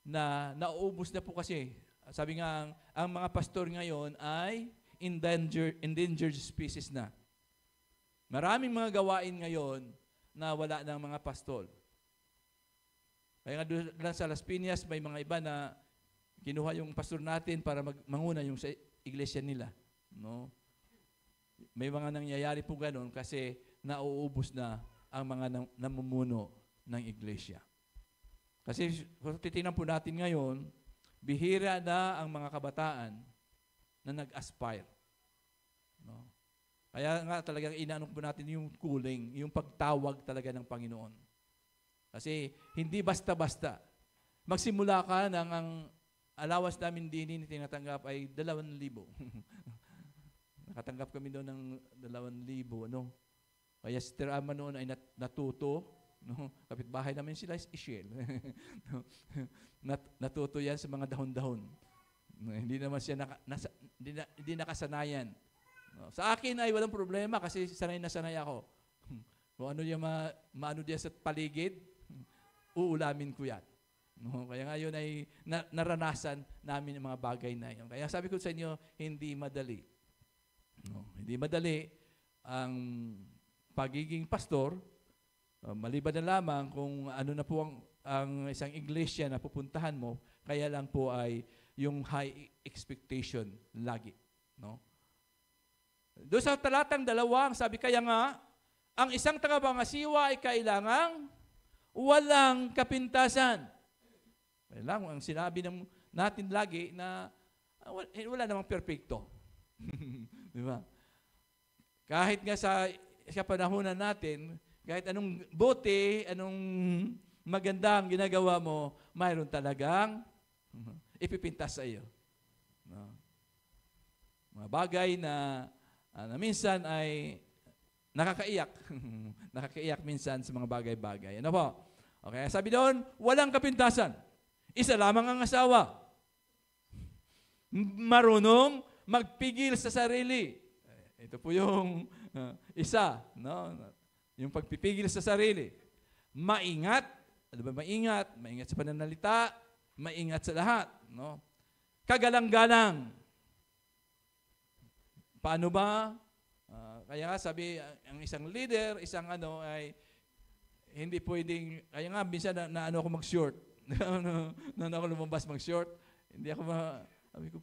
na nauubos na po kasi. Sabi nga, ang mga pastor ngayon ay endangered species na. Maraming mga gawain ngayon na wala ng mga pastor. Kaya nga doon sa Las Piñas, may mga iba na kinuha yung pastor natin para manguna yung sa iglesia nila. No? May mga nangyayari po ganun kasi nauubos na ang mga namumuno ng iglesia. Kasi kung titingnan po natin ngayon, bihira na ang mga kabataan na nag-aspire. No? Kaya nga talagang inaanong po natin yung calling, yung pagtawag talaga ng Panginoon. Kasi hindi basta-basta. Magsimula ka ng ang allowance namin din tinatanggap ay 2,000. Nakatanggap kami doon ng 2,000. Ano? Kaya si Terama noon ay natuto. No? Kapitbahay namin sila is Ishel. Natuto yan sa mga dahon-dahon. No? Hindi naman siya hindi nakasanayan. No? Sa akin ay walang problema kasi sanay na sanay ako. Kung ano yung maano diyan sa paligid, uulamin ko yan. No? Kaya ngayon ay naranasan namin ang mga bagay na yun. Kaya sabi ko sa inyo, hindi madali. No? Hindi madali ang pagiging pastor, maliban na lamang kung ano na po ang isang iglesia na pupuntahan mo, kaya lang po ay yung high expectation lagi. No? Doon sa talatang 2, sabi kaya nga, ang isang tagapangasiwa ay kailangang walang kapintasan. Kaya lang, ang sinabi natin lagi na wala namang perfecto. Di ba? Kahit nga sa panahonan natin, kahit anong buti, anong maganda ang ginagawa mo, mayroon talagang ipipintas sa iyo. No? Mga bagay na minsan ay nakakaiyak. Nakakaiyak minsan sa mga bagay-bagay. Ano po? Okay, sabi doon, walang kapintasan. Isa lamang ang asawa. Marunong magpigil sa sarili. Ito po yung isa, no? Yung pagpipigil sa sarili. Maingat, ano ba maingat? Maingat sa pananalita, maingat sa lahat, no? Kagalang-galang. Paano ba? Kaya nga sabi, ang isang leader, isang ay hindi pwedeng, kaya nga minsan na ako mag-short. na ako lumabas mag-short, hindi ako sabi ko,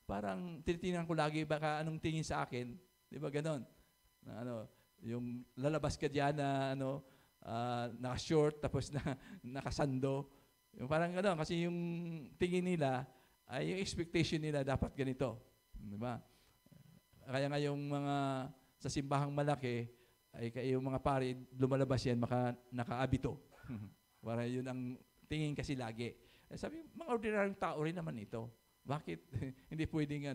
parang tinitingnan ko lagi baka anong tingin sa akin. Di ba ganon? Na, yung lalabas ka diyan na naka-short tapos nakasando. Yung parang gano'n kasi yung tingin nila ay yung expectation nila dapat ganito. Di ba? Kaya nga yung mga sa simbahang malaki ay yung mga pari lumalabas yan nakaabito. Para yun ang tingin kasi lagi. Sabi, mga ordinaryong tao rin naman ito. Bakit hindi pwedeng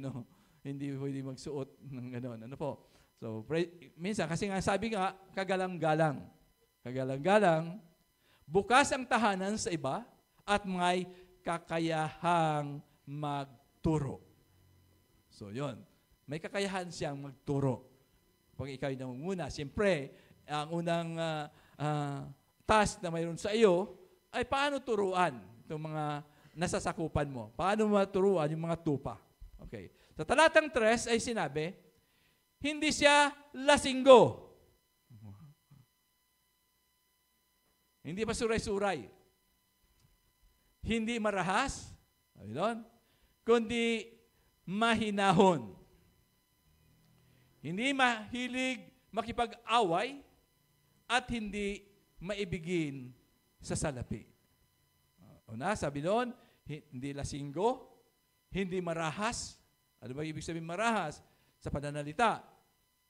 magsuot ng gano'n? Ano po? So, minsan, kasi nga sabi nga, kagalang-galang. Kagalang-galang, bukas ang tahanan sa iba at may kakayahang magturo. So, yon. May kakayahan siyang magturo. Pag ikaw yung namumuna, siyempre, ang unang task na mayroon sa iyo ay paano turuan itong mga nasasakupan mo. Paano maturuan yung mga tupa. Okay. Sa talatang 3 ay sinabi, hindi siya lasinggo. Hindi pa suray-suray. Hindi marahas, kundi mahinahon. Hindi mahilig makipag-away at hindi maibigin sa salapi. Una, sabi doon, hindi lasinggo, hindi marahas. Ano ba ibig sabihin marahas? Sa pananalita.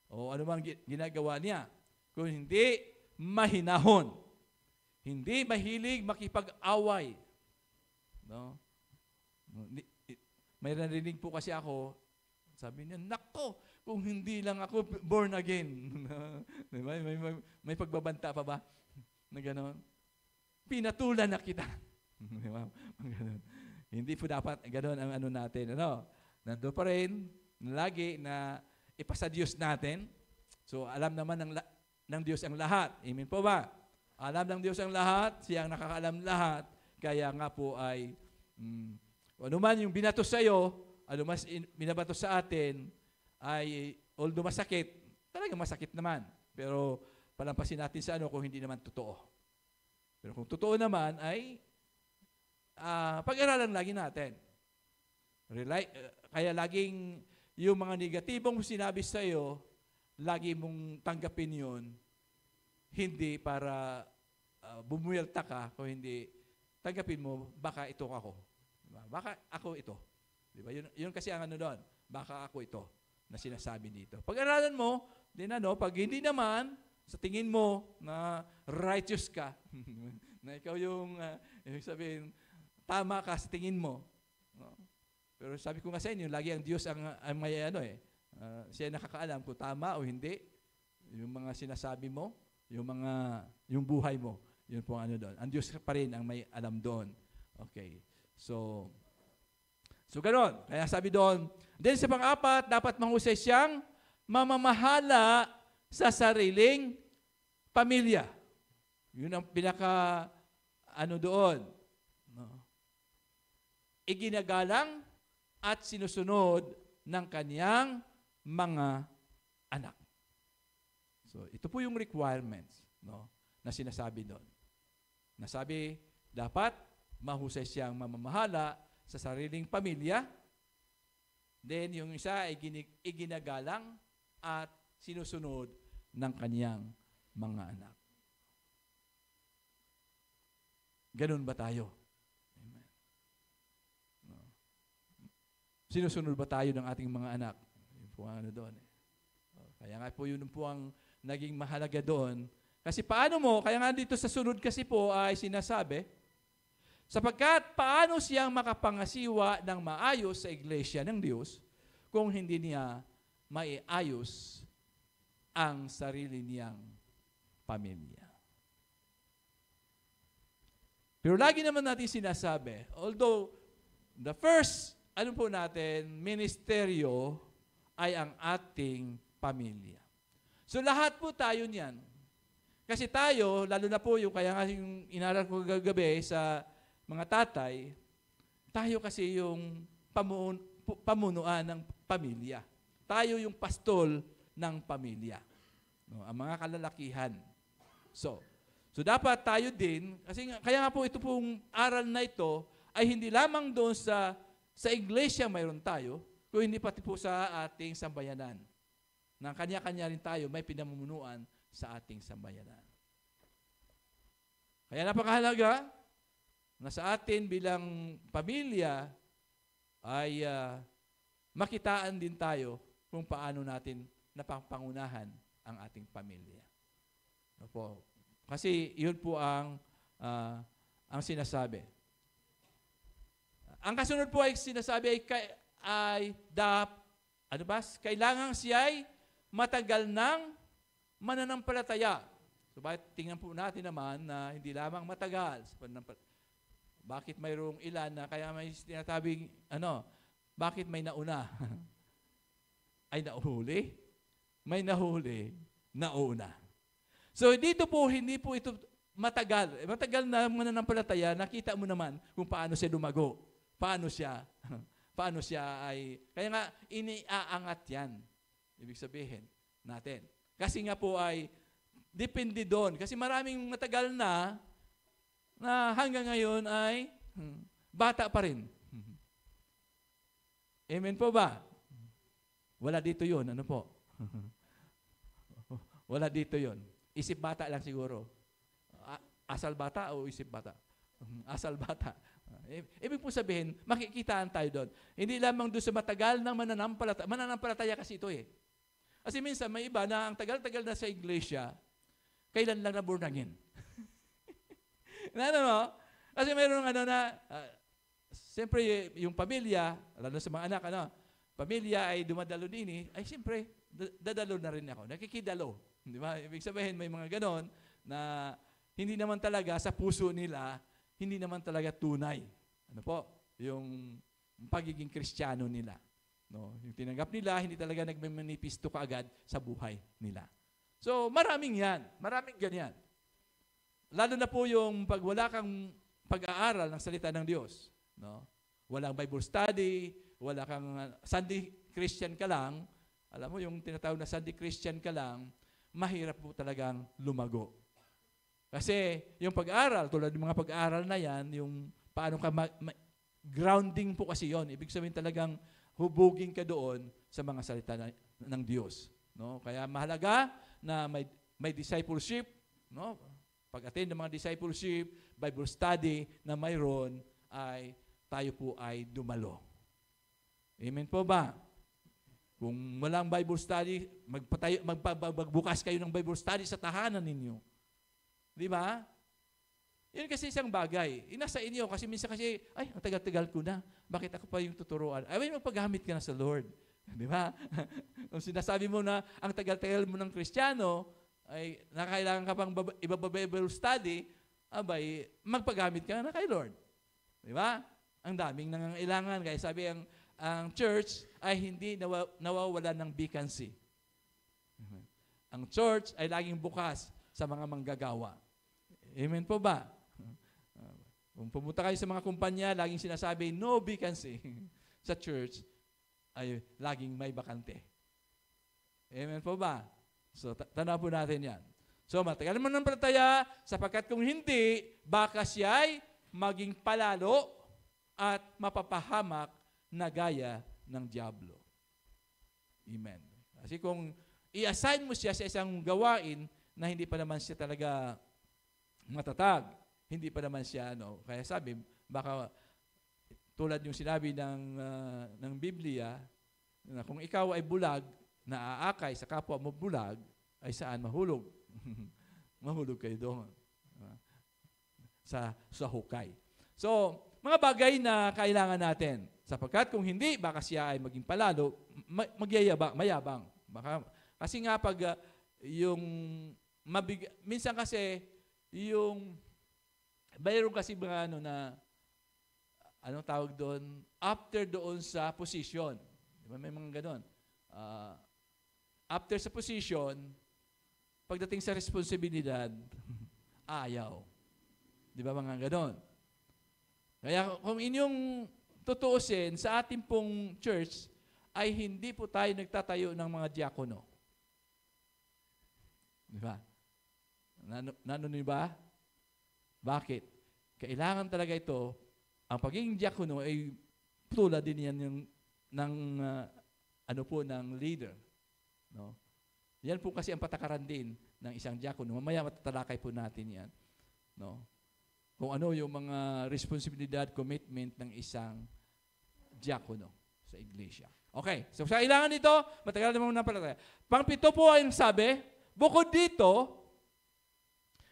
O ano bang ginagawa niya? Kung hindi mahinahon. Hindi mahilig makipag-away. No? May narinig po kasi ako, sabi niya, nako, kung hindi lang ako born again. Diba? May pagbabanta pa ba? Na gano'n? Pinatulan na kita. Diba? Hindi po dapat gano'n ang ano natin. Nandun pa rin, lagi na ipasa Diyos natin. So, alam naman ng Diyos ang lahat. Amen po ba? Alam ng Diyos ang lahat, siya ang nakakaalam lahat. Kaya nga po ay, ano man yung binato sa iyo, ano mas binabato sa atin, ay although masakit, talagang masakit naman. Pero palampasin natin sa kung hindi naman totoo. Pero kung totoo naman ay pag-aralan lagi natin. Kaya laging yung mga negatibong sinabi sa iyo, lagi mong tanggapin yun, hindi para bumuelta ka, kung hindi tanggapin mo, baka ito ako. Diba? Baka ako ito. Diba? Yun kasi ang doon, baka ako ito na sinasabi dito. Pag-aralan mo, pag hindi naman, sa tingin mo na righteous ka, na ikaw yung, ibig sabihin, tama ka sa tingin mo. No? Pero sabi ko nga sa inyo, lagi ang Diyos ang may siya nakakaalam kung tama o hindi. Yung mga sinasabi mo, yung buhay mo, yun po ang doon. Ang Diyos pa rin ang may alam doon. Okay. So ganoon. Kaya sabi doon, then sa pang-apat, dapat mahusay siyang mamamahala sa sariling pamilya. Yun ang pinaka doon. No? Iginagalang at sinusunod ng kaniyang mga anak. So, ito po yung requirements na sinasabi doon. Nasabi, dapat mahusay siyang mamamahala sa sariling pamilya. Then, yung isa ay iginagalang at sinusunod ng kaniyang mga anak. Ganun ba tayo? Amen. Sinusunod ba tayo ng ating mga anak? Yun po ang doon. Kaya nga po yun po ang naging mahalaga doon. Kasi kaya nga dito sa sunod kasi po ay sinasabi, sapagkat paano siyang makapangasiwa ng maayos sa iglesia ng Diyos kung hindi niya maiayos ang sarili niyang pamilya. Pero lagi naman natin sinasabi, although the first, ministeryo ay ang ating pamilya. So lahat po tayo niyan. Kasi tayo, lalo na po kaya nga yung inaral ko kagabi sa mga tatay, tayo kasi yung pamunuan ng pamilya. Tayo yung pastol ng pamilya. Ang mga kalalakihan. So dapat tayo din, kasi kaya nga po ito pong aral na ito ay hindi lamang doon sa iglesia mayroon tayo, kung hindi pati po sa ating sambayanan. na kanya-kanya rin tayo may pinamumunuan sa ating sambayanan. Kaya napakahalaga na sa atin bilang pamilya ay makitaan din tayo kung paano natin napapangunahan ang ating pamilya. Opo. Kasi yun po ang sinasabi. Ang kasunod po ay sinasabi kailangan siya ay matagal ng mananampalataya. So, tingnan po natin naman na hindi lamang matagal sa pananampalataya. Bakit mayroong ilan na kaya may tinatawing, bakit may nauna? Ay nauhuli? May nahuli, nauna. So, dito po, hindi po ito matagal. Matagal na mananampalataya, nakita mo naman kung paano siya lumago. Paano siya ay, kaya nga, iniaangat yan. Ibig sabihin natin. Kasi nga po ay, depende doon. Kasi maraming matagal na hanggang ngayon ay bata pa rin. Amen po ba? Wala dito yun. Ano po? Wala dito yun. Isip bata lang siguro. Asal bata o isip bata? Asal bata. Ibig po sabihin, makikitaan tayo doon. Hindi lamang doon sa matagal ng mananampalataya. Mananampalataya kasi ito eh. Kasi minsan may iba na ang tagal-tagal na sa iglesia, kailan lang na born again. Kasi mayroong siyempre yung pamilya, lalo sa mga anak, pamilya ay dumadalo din ay siyempre, dadalo na rin ako. Nakikidalo. Di ba? Ibig sabihin, may mga ganon na hindi naman talaga sa puso nila, hindi naman talaga tunay. Yung pagiging Kristiyano nila. No? Yung tinanggap nila, hindi talaga nagmamanipisto kaagad sa buhay nila. So, maraming yan. Maraming ganyan. Lalo na po yung pag wala kang pag-aaral ng salita ng Diyos. No? Walang Bible study, wala kang Sunday Christian ka lang, alam mo yung tinatawag na Sunday Christian ka lang, mahirap po talagang lumago. Kasi yung pag-aaral, tulad ng mga pag-aaral na yan, yung paano ka grounding po kasi yon. Ibig sabihin talagang hubugin ka doon sa mga salita ng Diyos. No? Kaya mahalaga na may discipleship, no? Pag-attend ng mga discipleship, Bible study na mayroon ay tayo po ay dumalo. Amen po ba? Kung walang Bible study, magbukas kayo ng Bible study sa tahanan ninyo. Di ba? Yun kasi isang bagay. Nasa inyo kasi minsan kasi, ang tagal-tagal ko na. Bakit ako pa yung tuturuan? Magpaghamit ka na sa Lord. Di ba? Kung sinasabi mo na ang tagal-tagal mo ng Kristiyano, ay nakailangan ka pang Bible study, magpaghamit ka na kay Lord. Di ba? Ang daming nangangailangan. Kaya sabi ang church ay hindi nawawala ng vacancy. Ang church ay laging bukas sa mga manggagawa. Amen po ba? Kung pumunta kayo sa mga kumpanya, laging sinasabi, no vacancy. Sa church, ay laging may bakante. Amen po ba? So, tanaw po natin yan. So, matagal mo ng palataya, sapagkat kung hindi, baka siya ay maging palalo at mapapahamak na gaya ng diablo. Amen. Kasi kung i-assign mo siya sa isang gawain na hindi pa naman siya talaga matatag, hindi pa naman siya, kaya sabi, baka tulad yung sinabi ng Biblia, na kung ikaw ay bulag, na aakay sa kapwa mo bulag, ay saan mahulog? Mahulog kayo doon. Sa hukay. So, mga bagay na kailangan natin. Sapagkat kung hindi, baka siya ay maging palalo, mayabang. Kasi nga pag minsan kasi mayroon kasi mga anong tawag doon? After doon sa position. Di ba? May mga ganon. After sa position, pagdating sa responsibilidad, ayaw. Di ba mga ganon? Kaya kung inyong tutuusin, sa ating pong church, ay hindi po tayo nagtatayo ng mga diakono. Di ba? Nanonoy ba? Bakit? Kailangan talaga ito, ang pagiging diakono ay tulad din yan ng leader. No? Yan po kasi ang patakaran din ng isang diakono. Mamaya matatalakay po natin yan. No? Kung ano yung mga responsibilidad, commitment ng isang diakono sa iglesia. Okay, so sa kailangan dito, matagal naman muna pala tayo. Pang-pito po ay sabi, bukod dito,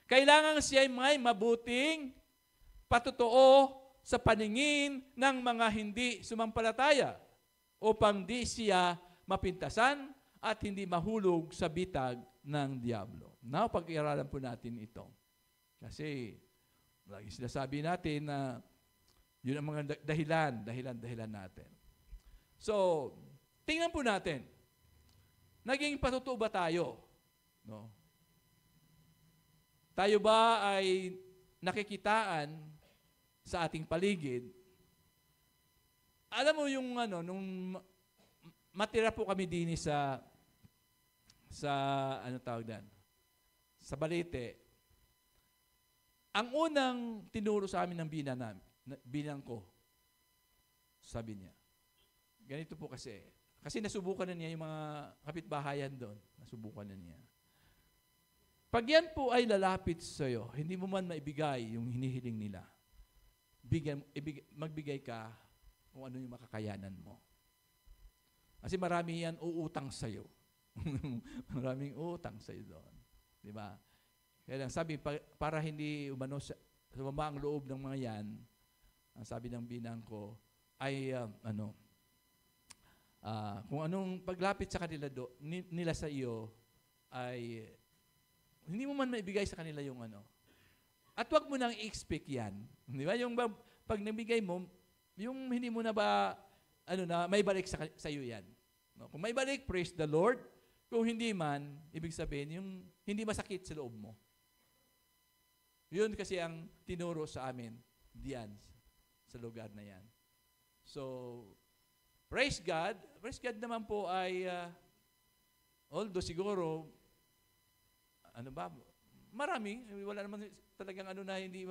kailangan siya may mabuting patotoo sa paningin ng mga hindi sumampalataya upang di siya mapintasan at hindi mahulog sa bitag ng diablo. Now, pag-iaralan po natin ito. Kasi, lagi sinasabi natin na yun ang mga dahilan natin. So, tingnan po natin. Naging patutuo ba tayo? No? Tayo ba ay nakikitaan sa ating paligid? Alam mo yung nung matira po kami din sa sa Balete. Ang unang tinuro sa amin ng binang ko, sabi niya, ganito po kasi nasubukan na niya yung mga kapitbahayan doon. Nasubukan na niya. Pag yan po ay lalapit sa iyo, hindi mo man maibigay yung hinihiling nila. Magbigay ka kung ano yung makakayanan mo. Kasi marami yan uutang sa iyo. Maraming utang sa iyo doon. Di ba? Kaya lang sabi, para hindi sumama ang loob ng mga yan, ang sabi ng binang ko, ay kung anong paglapit sa kanila nila sa iyo, ay hindi mo man maibigay sa kanila yung At wag mo nang i-expect yan. Di ba? Yung pag nabigay mo, yung hindi mo na ba, may balik sa iyo yan. No? Kung may balik, praise the Lord. Kung hindi man, ibig sabihin, yung hindi masakit sa loob mo. Yun kasi ang tinuro sa amin diyan sa lugar na yan. So, praise God. Praise God naman po ay, although siguro, marami, wala naman talagang na hindi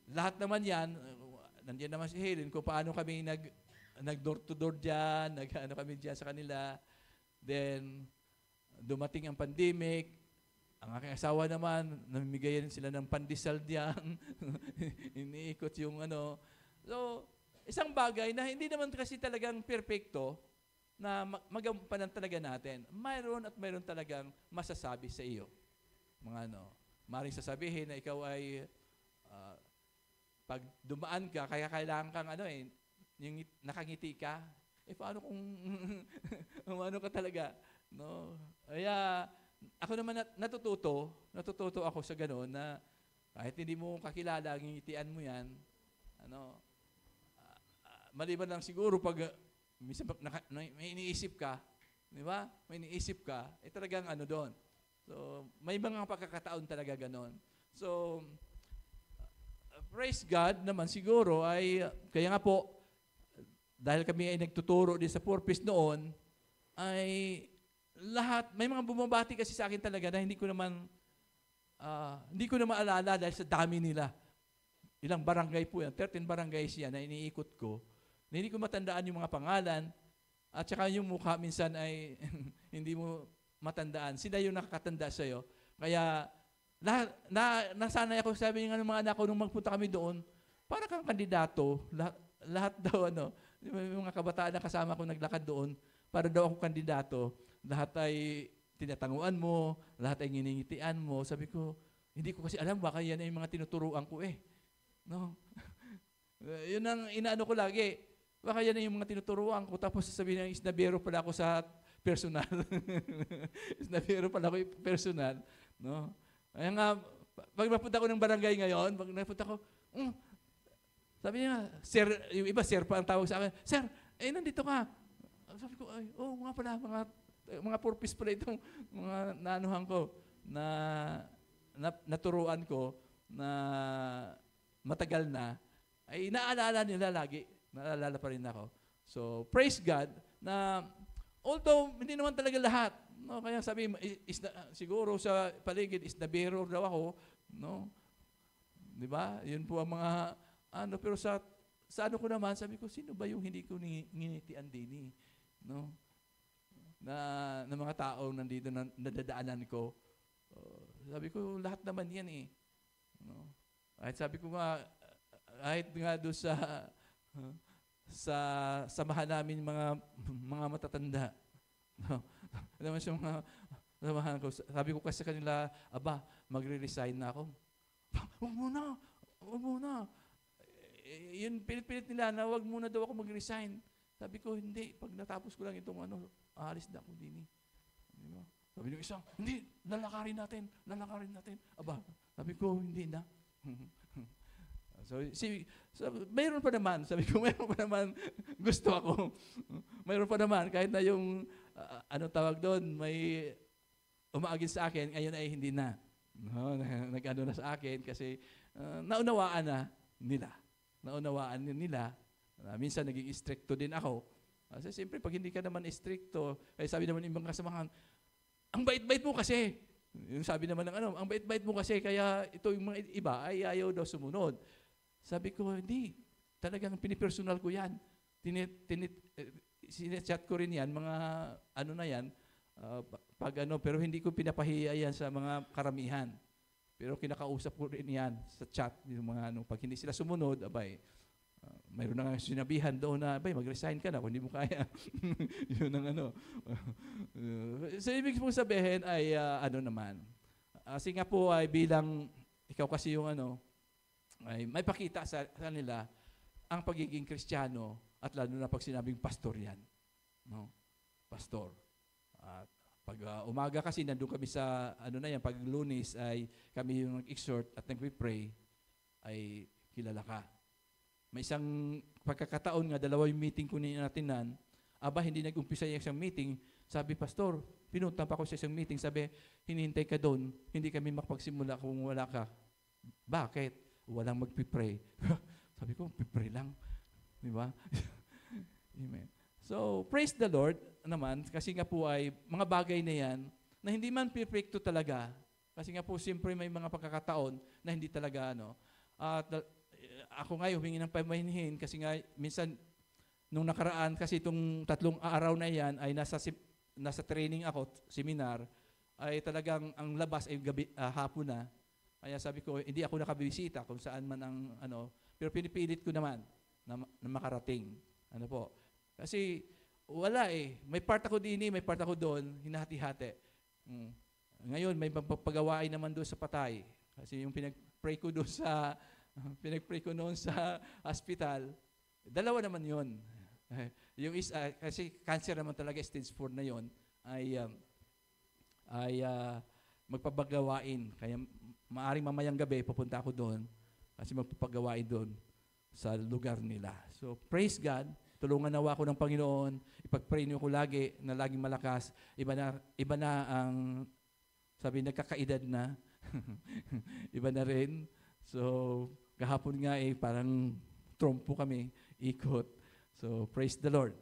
lahat naman yan, nandiyan naman si Helen, kung paano kami nag-door to door dyan, kami dyan sa kanila. Then, dumating ang pandemic, ang aking asawa naman, namimigayan sila ng pandesal diyan. Iniikot yung So, isang bagay na hindi naman kasi talagang perfecto na magampanan talaga natin. Mayroon at mayroon talagang masasabi sa iyo. Mga maring sasabihin na ikaw ay pag dumaan ka, kaya kailangan kang yung nakangiti ka, paano kung ano ka talaga? No? Kaya, ako naman natututo ako sa gano'n na kahit hindi mo kakilala, ngitian mo yan, maliban lang siguro pag minsan may iniisip ka, di ba? May iniisip ka, talagang doon. So, may mga pagkakataon talaga gano'n. So, praise God naman siguro ay, kaya nga po, dahil kami ay nagtuturo din sa purpose noon, ay lahat, may mga bumabati kasi sa akin talaga na hindi ko na maalala dahil sa dami nila. Ilang barangay po yan, 13 barangays yan na iniikot ko, na hindi ko matandaan yung mga pangalan, at saka yung mukha minsan ay hindi mo matandaan. Sila yung nakakatanda sa'yo. Kaya, nasanay ako, sabi ng mga anak ko, nung magpunta kami doon, para kang kandidato, lahat daw, yung mga kabataan na kasama ko naglakad doon, para daw ako kandidato, lahat ay tinatanguan mo, lahat ay nginingitian mo. Sabi ko, hindi ko kasi alam, baka yan ay mga tinuturuan ko No? Yun ang inaano ko lagi. Baka yan ay yung mga tinuturuan ko, tapos sasabihin ng isnabero pala ako sa personal. Isnabero pala ako personal. No? Kaya nga, pag napunta ko ng barangay ngayon, pag napunta ko, sabi niya, sir, yung iba, sir pa ang tawag sa akin, sir, nandito ka. Sabi ko, nga pala, mga purpose pala itong mga naanuhan ko, na naturuan ko, na matagal na, ay naalala nila lagi. Naalala pa rin ako. So, praise God, na although, hindi naman talaga lahat, no? Kaya sabi, siguro sa paligid, isnabero daw ako, no? Di ba? Yun po ang mga, pero sa ko naman, sabi ko, sino ba yung hindi ko nginitian din, no? na mga taong nandito na nadadaanan ko. Sabi ko, lahat naman yan eh. No? Kahit sabi ko nga, kahit nga doon sa samahan namin mga matatanda. No? Naman siya mga samahan ko. Sabi ko kasi sa kanila, aba, magre-resign na ako. Huwag muna. Yun, pilit-pilit nila na wag muna daw ako mag-resign. Sabi ko, hindi. Pag natapos ko lang itong aalis na ako din eh. Diba? Sabi ng isang, hindi, lalakarin natin. Aba, sabi ko, hindi na. So, mayroon pa naman. Sabi ko, mayroon pa naman. Gusto ako. Mayroon pa naman. Kahit na yung, tawag doon, may umaagin sa akin, ngayon ay hindi na. No, nag-ano na sa akin kasi naunawaan na nila. Minsan naging stricto din ako. Kasi siyempre, pag hindi ka naman stricto, kaya sabi naman ng ibang kasamahan, ang bait-bait mo kasi. Yung sabi naman ng ang bait-bait mo kasi, kaya ito yung mga iba ay ayaw daw sumunod. Sabi ko, hindi. Talagang pinipersonal ko yan. Sinechat ko rin yan, mga na yan, pero hindi ko pinapahiya yan sa mga karamihan. Pero kinakausap ko rin yan sa chat, yung mga pag hindi sila sumunod, abay, mayroon na nga sinabihan doon na, abay, mag-resign ka na kung hindi mo kaya. Yun ang So, ibig mong sabihin ay, naman. Kasi nga po ay bilang, ikaw kasi yung ay may pakita sa nila ang pagiging Kristiyano at lalo na pag sinabing pastor yan. No? Pastor. At pag umaga kasi nandun kami sa pag Lunes ay kami yung nag-exhort at nag-pray ay kilala ka. May isang pagkakataon nga, 2 yung meeting ko natinan, hindi nag-umpisa yung isang meeting, sabi, Pastor, pinunta pa ako sa isang meeting, sabi, hinihintay ka doon, hindi kami makapagsimula kung wala ka. Bakit? Walang magpipray. Sabi ko, pipray lang. Di ba? Amen. So, praise the Lord naman, kasi nga po ay mga bagay na yan, na hindi man perfecto talaga, kasi nga po, siyempre may mga pagkakataon na hindi talaga, at ako nga humingi ng pamahinhin, kasi nga, minsan, nung nakaraan, kasi itong 3 araw na yan, ay nasa training ako, seminar, ay talagang ang labas ay hapon na. Kaya sabi ko, hindi ako nakabisita kung saan man ang pero pinipilit ko naman na makarating. Kasi wala eh. May part ako din, may part ako doon, hinahati-hati. Ngayon, may pagpagawain naman doon sa patay. Kasi yung pinag-pray ko noon sa hospital, 2 naman yun. Yung isa, kasi cancer naman talaga, stage 4 na yun, ay magpapagawain. Kaya maaring mamayang gabi, pupunta ako doon kasi magpapagawain doon sa lugar nila. So, praise God. Tulungan nawa ako ng Panginoon. Ipag-pray niyo ko lagi na laging malakas. Iba na ang, sabi, nagkakaedad na. Iba na rin. So, kahapon nga parang trompo kami, ikot. So, praise the Lord.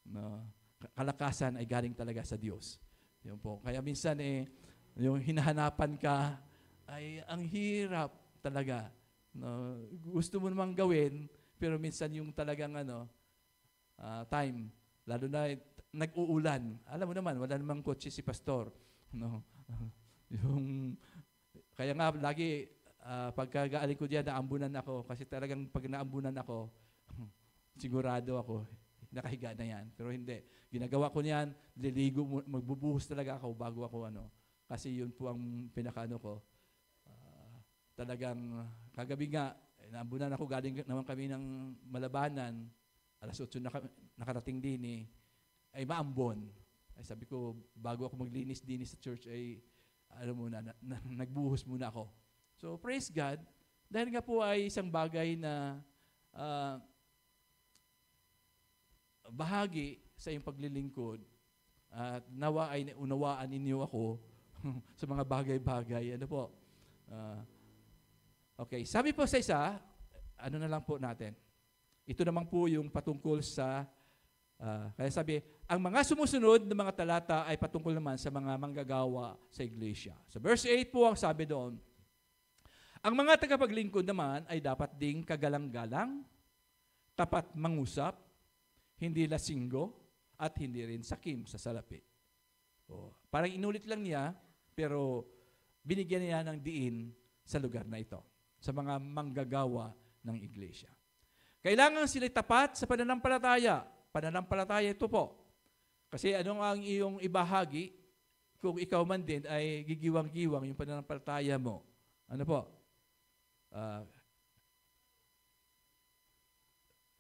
No, kalakasan ay galing talaga sa Diyos. Yun po. Kaya minsan yung hinahanapan ka, ay ang hirap talaga. No, gusto mo namang gawin, pero minsan yung talagang time, lalo na nag-uulan. Alam mo naman, wala namang kotse si pastor. No? Kaya nga, lagi, pagkagaaling ko diyan, naambunan ako. Kasi talagang pag naambunan ako, sigurado ako, nakahiga na yan. Pero hindi. Ginagawa ko niyan, liligo, magbubuhos talaga ako bago ako Kasi yun po ang pinakaano ko. Talagang kagabi nga, naambunan ako, galing naman kami ng Malabanan, alas 8 nakarating din ay maambon. Ay sabi ko, bago ako maglinis-dinis sa church, ay nagbuhos muna ako. So, praise God. Dahil nga po ay isang bagay na bahagi sa iyong paglilingkod at nawa ay unawaan ninyo ako sa mga bagay-bagay. Okay, sabi po sa isa, na lang po natin. Ito naman po yung patungkol sa, kaya sabi, ang mga sumusunod na mga talata ay patungkol naman sa mga manggagawa sa iglesia. Sa verse 8 po ang sabi doon, ang mga tagapaglingkod naman ay dapat ding kagalang-galang, tapat mangusap, hindi lasinggo, at hindi rin sakim sa salapi. Parang inulit lang niya, pero binigyan niya ng diin sa lugar na ito, sa mga manggagawa ng iglesia. Kailangan sila tapat sa pananampalataya. Pananampalataya ito po. Kasi ano ang iyong ibahagi kung ikaw man din ay gigiwang-giwang yung pananampalataya mo? Ano po?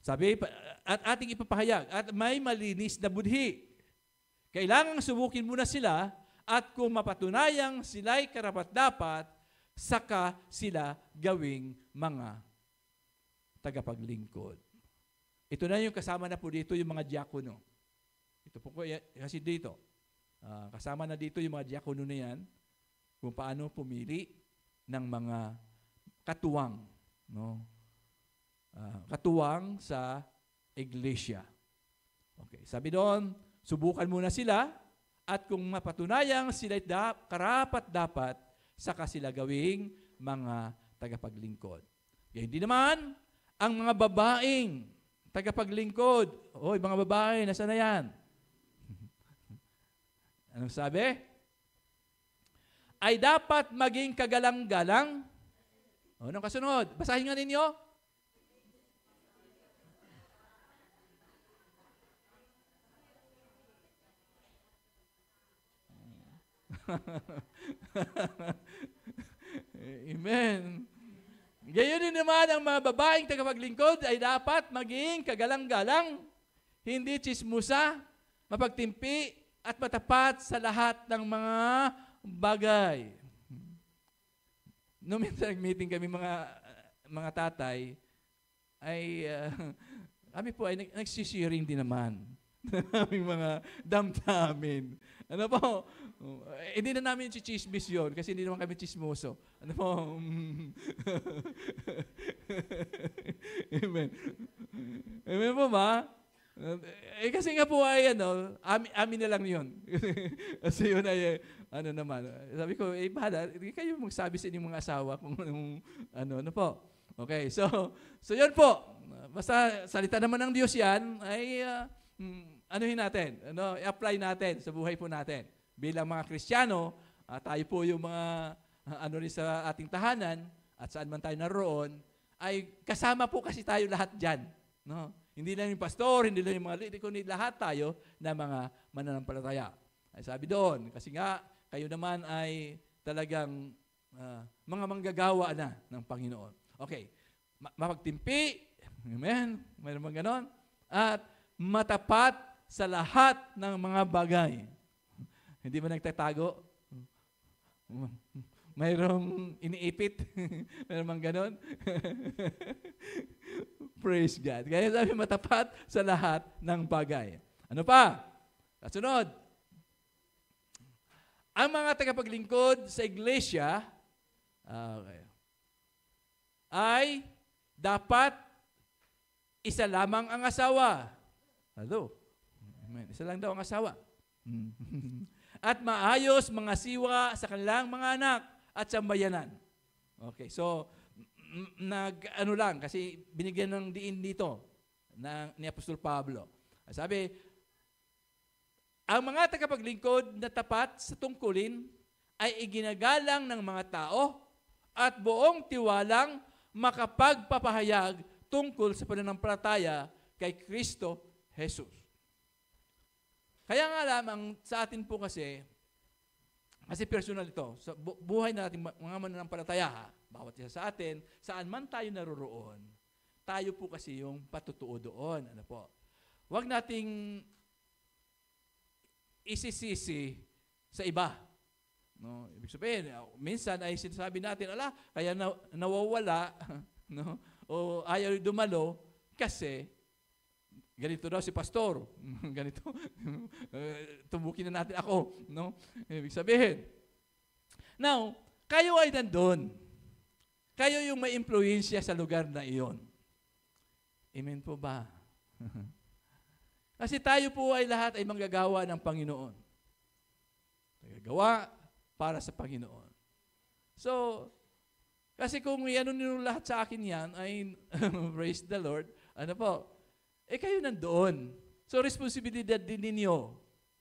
Sabi, at ating ipapahayag, at may malinis na budhi. Kailangang subukin muna sila, at kung mapatunayang sila'y karapat-dapat, saka sila gawing mga tagapaglingkod. Ito na yung kasama na po dito yung mga diakono. Ito po kasi dito. Kasama na dito yung mga diakono na yan, kung paano pumili ng mga katuwang. No? Katuwang sa iglesia. Okay, sabi doon, subukan muna sila, at kung mapatunayang sila'y karapat-dapat, saka sila gawing mga tagapaglingkod. Hindi naman, ang mga babaeng tagapaglingkod. Oy, mga babae, nasaan na yan? Anong sabi? Ay dapat maging kagalang-galang. Anong kasunod? Basahin nga ninyo. Amen. Gayon din naman ang mga babaeng tagapaglingkod ay dapat maging kagalang-galang, hindi tsismusa, mapagtimpi, at matapat sa lahat ng mga bagay. Noong minsan nag-meeting kami mga tatay, ay kami po ay nagsisharing din naman ng aming mga damdamin. Ano po? Hindi na namin chichismis yun kasi hindi naman kami chismoso. Ano po? Amen. Amen po ba? Kasi nga po ay amin na lang yun. Kasi yun ay ano naman. Sabi ko, bahala, kayo magsabi sa inyong mga asawa kung ano po. Okay, so yun po. Basta salita naman ng Diyos yan, ay anuhin natin, i-apply natin sa buhay po natin. Bilang mga Kristiyano, tayo po yung mga rin sa ating tahanan at saan man tayo naroon, ay kasama po kasi tayo lahat dyan. No? Hindi lang yung pastor, hindi lang yung mga leader, kundi lahat tayo na mga mananampalataya. Ay sabi doon, kasi nga, kayo naman ay talagang mga manggagawa na ng Panginoon. Okay, mapagtimpi, amen, mayroon bang ganon? At matapat sa lahat ng mga bagay. Hindi ba nagtatago? Mayroong iniipit? Mayroon bang ganon? Praise God. Kaya sabi matapat sa lahat ng bagay. Ano pa? Kasunod. Ang mga tagapaglingkod sa iglesia ay dapat isa lamang ang asawa. Hello? Amen. Isa lang daw ang asawa. At maayos mga siwa sa kanilang mga anak at sambayanan. Okay, so lang kasi binigyan ng diin dito ni Apostol Pablo. Sabi, ang mga tagapaglingkod na tapat sa tungkulin ay iginagalang ng mga tao at buong tiwalang makapagpapahayag tungkol sa pananampalataya kay Kristo Jesus. Kaya nga lamang sa atin po kasi personal ito, sa buhay natin mga mananampalataya, bawat isa sa atin, saan man tayo naroroon, tayo po kasi yung patutuo doon. Ano po? Huwag nating isisisi sa iba. No? Ibig sabihin, minsan ay sinasabi natin, kaya nawawala, no? O ayaw dumalo kasi ganito daw si pastor. Ganito. Tumukin na natin ako. No? Ibig sabihin. Now, kayo ay nandun. Kayo yung may impluensya sa lugar na iyon. Amen po ba? Kasi tayo po ay lahat ay manggagawa ng Panginoon. Manggagawa para sa Panginoon. So, kasi kung ano nyo lahat sa akin yan, ay praise the Lord, ano po, kayo nandoon. So, responsibilidad din ninyo.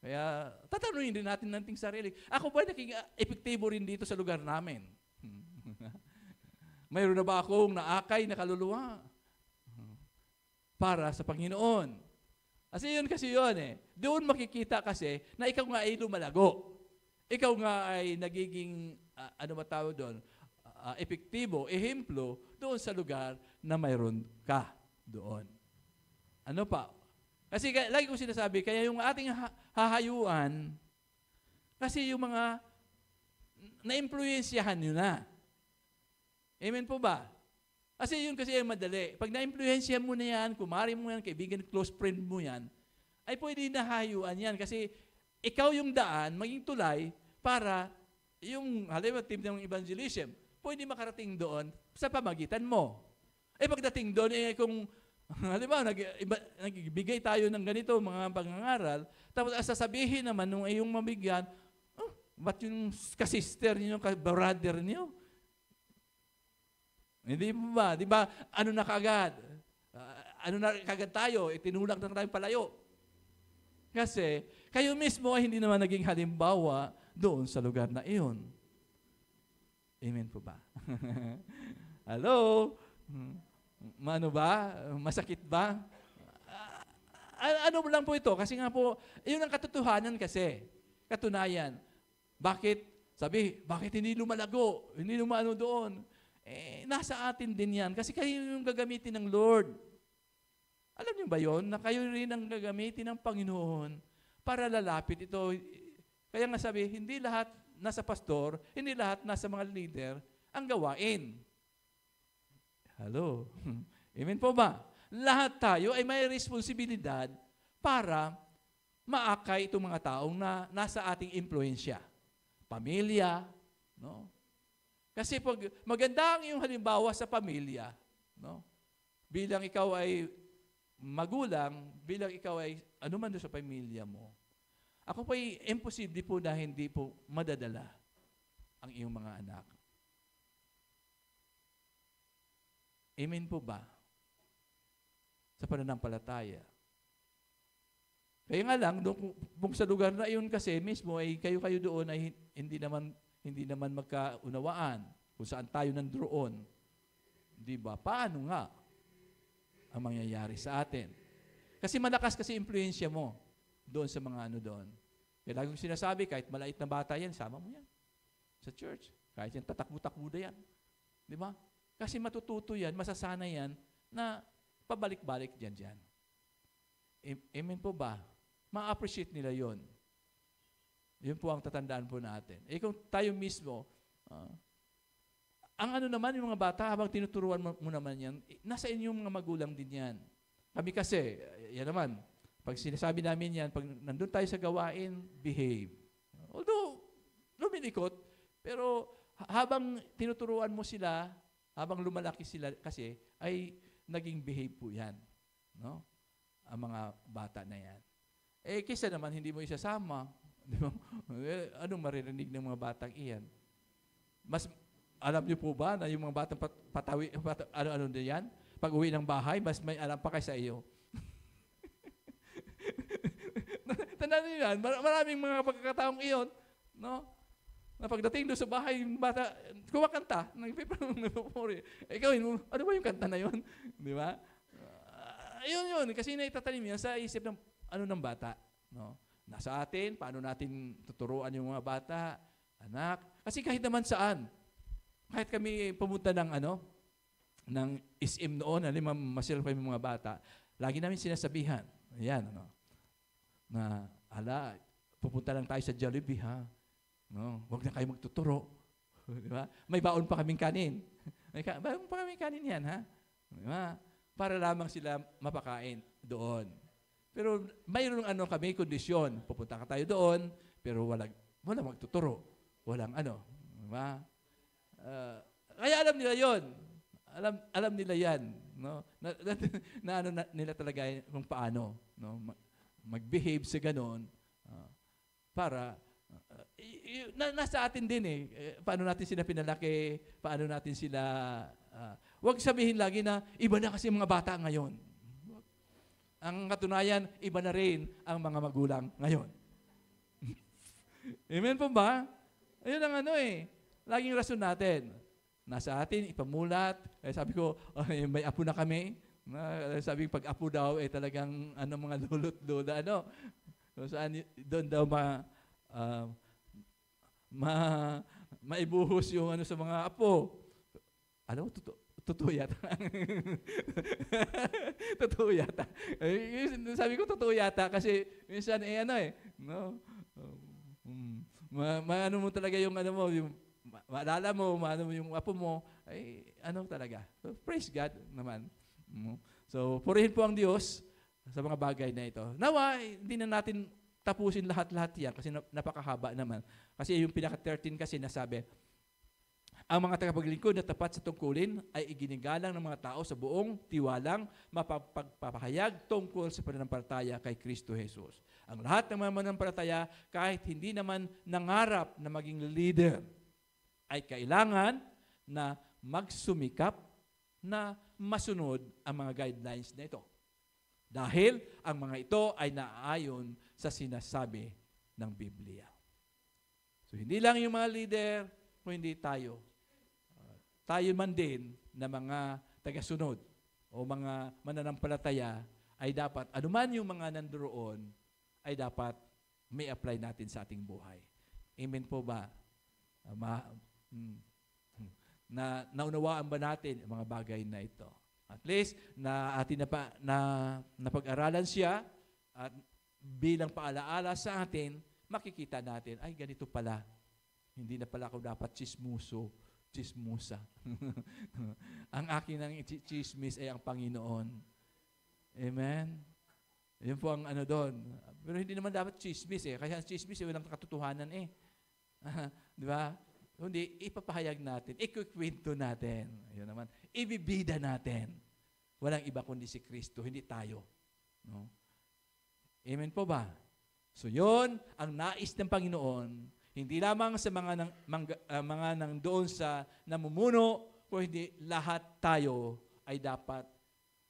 Kaya tatanungin din natin nating sarili, ako ba naging epektibo rin dito sa lugar namin? Mayroon na ba akong naakay na kaluluwa para sa Panginoon? Kasi yun eh. Doon makikita kasi na ikaw nga ay lumalago. Ikaw nga ay nagiging, ano matawag doon, epektibo, ehemplo, doon sa lugar na mayroon ka doon. Ano pa? Kasi lagi ko sinasabi, kaya yung ating hahayuan, kasi yung mga na-impluensyahan nyo na. Amen po ba? Kasi yun kasi yung madali. Pag na-impluensya mo na yan, kumari mo yan, kaibigan, close friend mo yan, ay pwede na hayuan yan. Kasi ikaw yung daan, maging tulay, para yung, halimbawa, team ng evangelism, pwede makarating doon sa pamagitan mo. Pagdating doon, kung halimbawa, nagbigay tayo ng ganito, mga pangangaral, tapos sasabihin naman nung iyong mabigyan, ba't yung kasister niyo, ka-brother niyo? Hindi mo ba? Di ba? Ano na kaagad? Ano na kaagad tayo? Tinulak na tayo palayo. Kasi, kayo mismo ay hindi naman naging halimbawa doon sa lugar na iyon. Amen po ba? Hello? Ano ba? Masakit ba? Ano lang po ito? Kasi nga po, yun ang katotohanan kasi. Katunayan. Bakit? Bakit hindi lumalago? Hindi lumano doon? Nasa atin din yan. Kasi kayo yung gagamitin ng Lord. Alam niyo ba yon? Na kayo rin ang gagamitin ng Panginoon para lalapit ito. Kaya nga sabi, hindi lahat nasa pastor, hindi lahat nasa mga leader ang gawain. Hello? Amen po ba? Lahat tayo ay may responsibilidad para maakay itong mga taong na nasa ating impluensya. Pamilya, no? Kasi pag maganda ang iyong halimbawa sa pamilya, no? Bilang ikaw ay magulang, bilang ikaw ay ano man doon sa pamilya mo, ako po ay imposible po na hindi po madadala ang iyong mga anak. Amen po ba? Sa pananampalataya. Kaya nga lang, kung sa lugar na iyon kasi mismo, ay kayo doon ay hindi naman magkaunawaan kung saan tayo nandoon. Di ba? Paano nga ang mangyayari sa atin? Kasi malakas kasi impluensya mo doon sa mga ano doon. Kaya lagi kong sinasabi, kahit malait na bata yan, sama mo yan sa church. Kahit yan, tatakbo-takbo na yan. Di ba? Kasi matututo yan, masasana yan, na pabalik-balik dyan. Amen po ba? Ma-appreciate nila yon. Yun po ang tatandaan po natin. Kung tayo mismo, ang ano naman, yung mga bata, habang tinuturuan mo naman yan, nasa inyong mga magulang din yan. Kami kasi, yan naman, pag sinasabi namin yan, pag nandun tayo sa gawain, behave. Although, lumilikot, pero habang tinuturuan mo sila, habang lumalaki sila kasi, ay naging behave po yan. No? Ang mga bata na yan. Kaysa naman, hindi mo isasama. Di ba? Anong maririnig ng mga batang iyan? Mas, alam niyo po ba na yung mga batang ano din yan? Pag uwi ng bahay, mas may alam pa kaysa iyo. Tandaan niyo yan, maraming mga pagkakataong iyon, no? Na pagdating doon sa bahay, yung bata, kumakanta, nagpipuri. Ikaw, ano ba yung kanta na yun? Di ba? Yun, kasi naitatanim yan sa isip ng bata. No? Nasa atin, paano natin tuturuan yung mga bata, anak. Kasi kahit naman saan, kahit kami pumunta ng SM noon, masyal pa yung mga bata, lagi namin sinasabihan, na, pupunta lang tayo sa Jollibee, ha? No, huwag na kayo magtuturo. Di ba? May baon pa kaming kanin. May baon pa kaming kanin yan, ha? Di ba? Para lamang sila mapakain doon. Pero mayroong kami, kondisyon. Pupunta ka tayo doon, pero walang magtuturo. Walang Di ba? Kaya alam nila yon. Alam nila yan. No? Nila talaga kung paano. No? Mag-behave sa ganon. Para nasa atin din paano natin sila pinalaki, paano natin sila, huwag sabihin lagi na, iba na kasi mga bata ngayon. Ang katunayan, iba na rin ang mga magulang ngayon. Amen po ba? Ayun ang laging rason natin. Nasa atin, ipamulat. Sabi ko, may apo na kami. Sabi pag apo daw, talagang mga lulot lola, So, doon daw maibuhos yung sa mga apo. Alam mo, totoo yata. Totoo yata. Sabi ko, totoo yata kasi minsan, no? Maano mo talaga yung yung maalala mo, maano mo yung apo mo, talaga. So, praise God naman. So, purihin po ang Diyos sa mga bagay na ito. Nawa, hindi na natin tapusin lahat-lahat yan kasi napakahaba naman. Kasi yung pinaka-13 kasi nasabi, ang mga tagapaglingkod na tapat sa tungkulin ay iginigalang ng mga tao sa buong tiwalang mapapahayag tungkol sa pananampalataya kay Kristo Jesus. Ang lahat ng mga mananampalataya, kahit hindi naman nangarap na maging leader, ay kailangan na magsumikap na masunod ang mga guidelines na ito. Dahil ang mga ito ay naaayon sa sinasabi ng Biblia. So hindi lang yung mga leader, kundi tayo. Tayo man din na mga tagasunod o mga mananampalataya ay dapat, anuman yung mga nandoon, ay dapat may apply natin sa ating buhay. Amen po ba? Naunawaan ba natin ang mga bagay na ito? At least, na atin napag-aralan siya at bilang paalaala sa atin, makikita natin, ay ganito pala. Hindi na pala ako dapat chismusa. Ang akin ng chismis ay ang Panginoon. Amen? Yun po ang doon. Pero hindi naman dapat chismis Kasi ang chismis walang katotohanan Di ba? Hindi, ipapahayag natin, ikukwento natin. Yun naman. Ibibida natin. Walang iba kundi si Kristo, hindi tayo. No? Amen po ba? So yun, ang nais ng Panginoon, hindi lamang sa mga nang doon sa namumuno, kundi lahat tayo ay dapat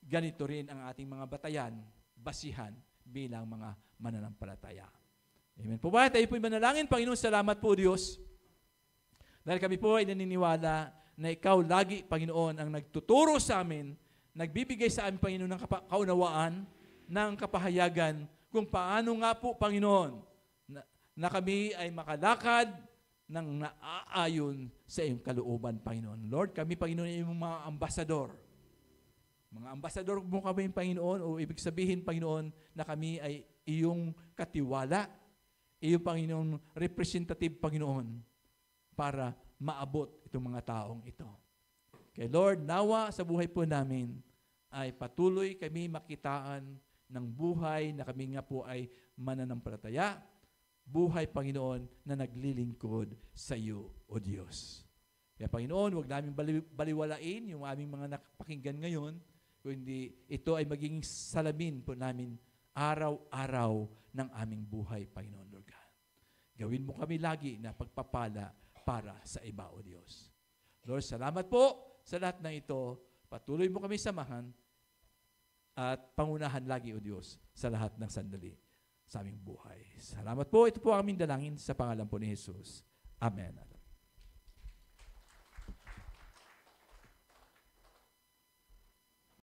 ganito rin ang ating mga batayan, basihan bilang mga mananampalataya. Amen po ba? Tayo po'y manalangin. Panginoon, salamat po Diyos. Dahil kami po ay naniniwala na Ikaw lagi, Panginoon, ang nagtuturo sa amin, nagbibigay sa amin, Panginoon, ng kaunawaan, ng kapahayagan, kung paano nga po, Panginoon, na kami ay makalakad ng naaayon sa iyong kalooban, Panginoon. Lord, kami, Panginoon, ay mga ambasador. Mga ambasador mo kami, Panginoon, o ibig sabihin, Panginoon, na kami ay iyong katiwala, iyong, Panginoon, representative, Panginoon, para maabot itong mga taong ito. Kaya Lord, nawa sa buhay po namin ay patuloy kami makitaan ng buhay na kami nga po ay mananampalataya, buhay, Panginoon, na naglilingkod sa iyo, O Diyos. Kaya, Panginoon, huwag namin baliwalain yung aming mga nakapakinggan ngayon, kundi ito ay magiging salamin po namin araw-araw ng aming buhay, Panginoon, Lord God. Gawin mo kami lagi na pagpapala para sa iba, O Diyos. Lord, salamat po sa lahat ng ito. Patuloy mo kami samahan at pangunahan lagi, O Diyos, sa lahat ng sandali sa aming buhay. Salamat po. Ito po ang aming dalangin sa pangalan po ni Jesus. Amen.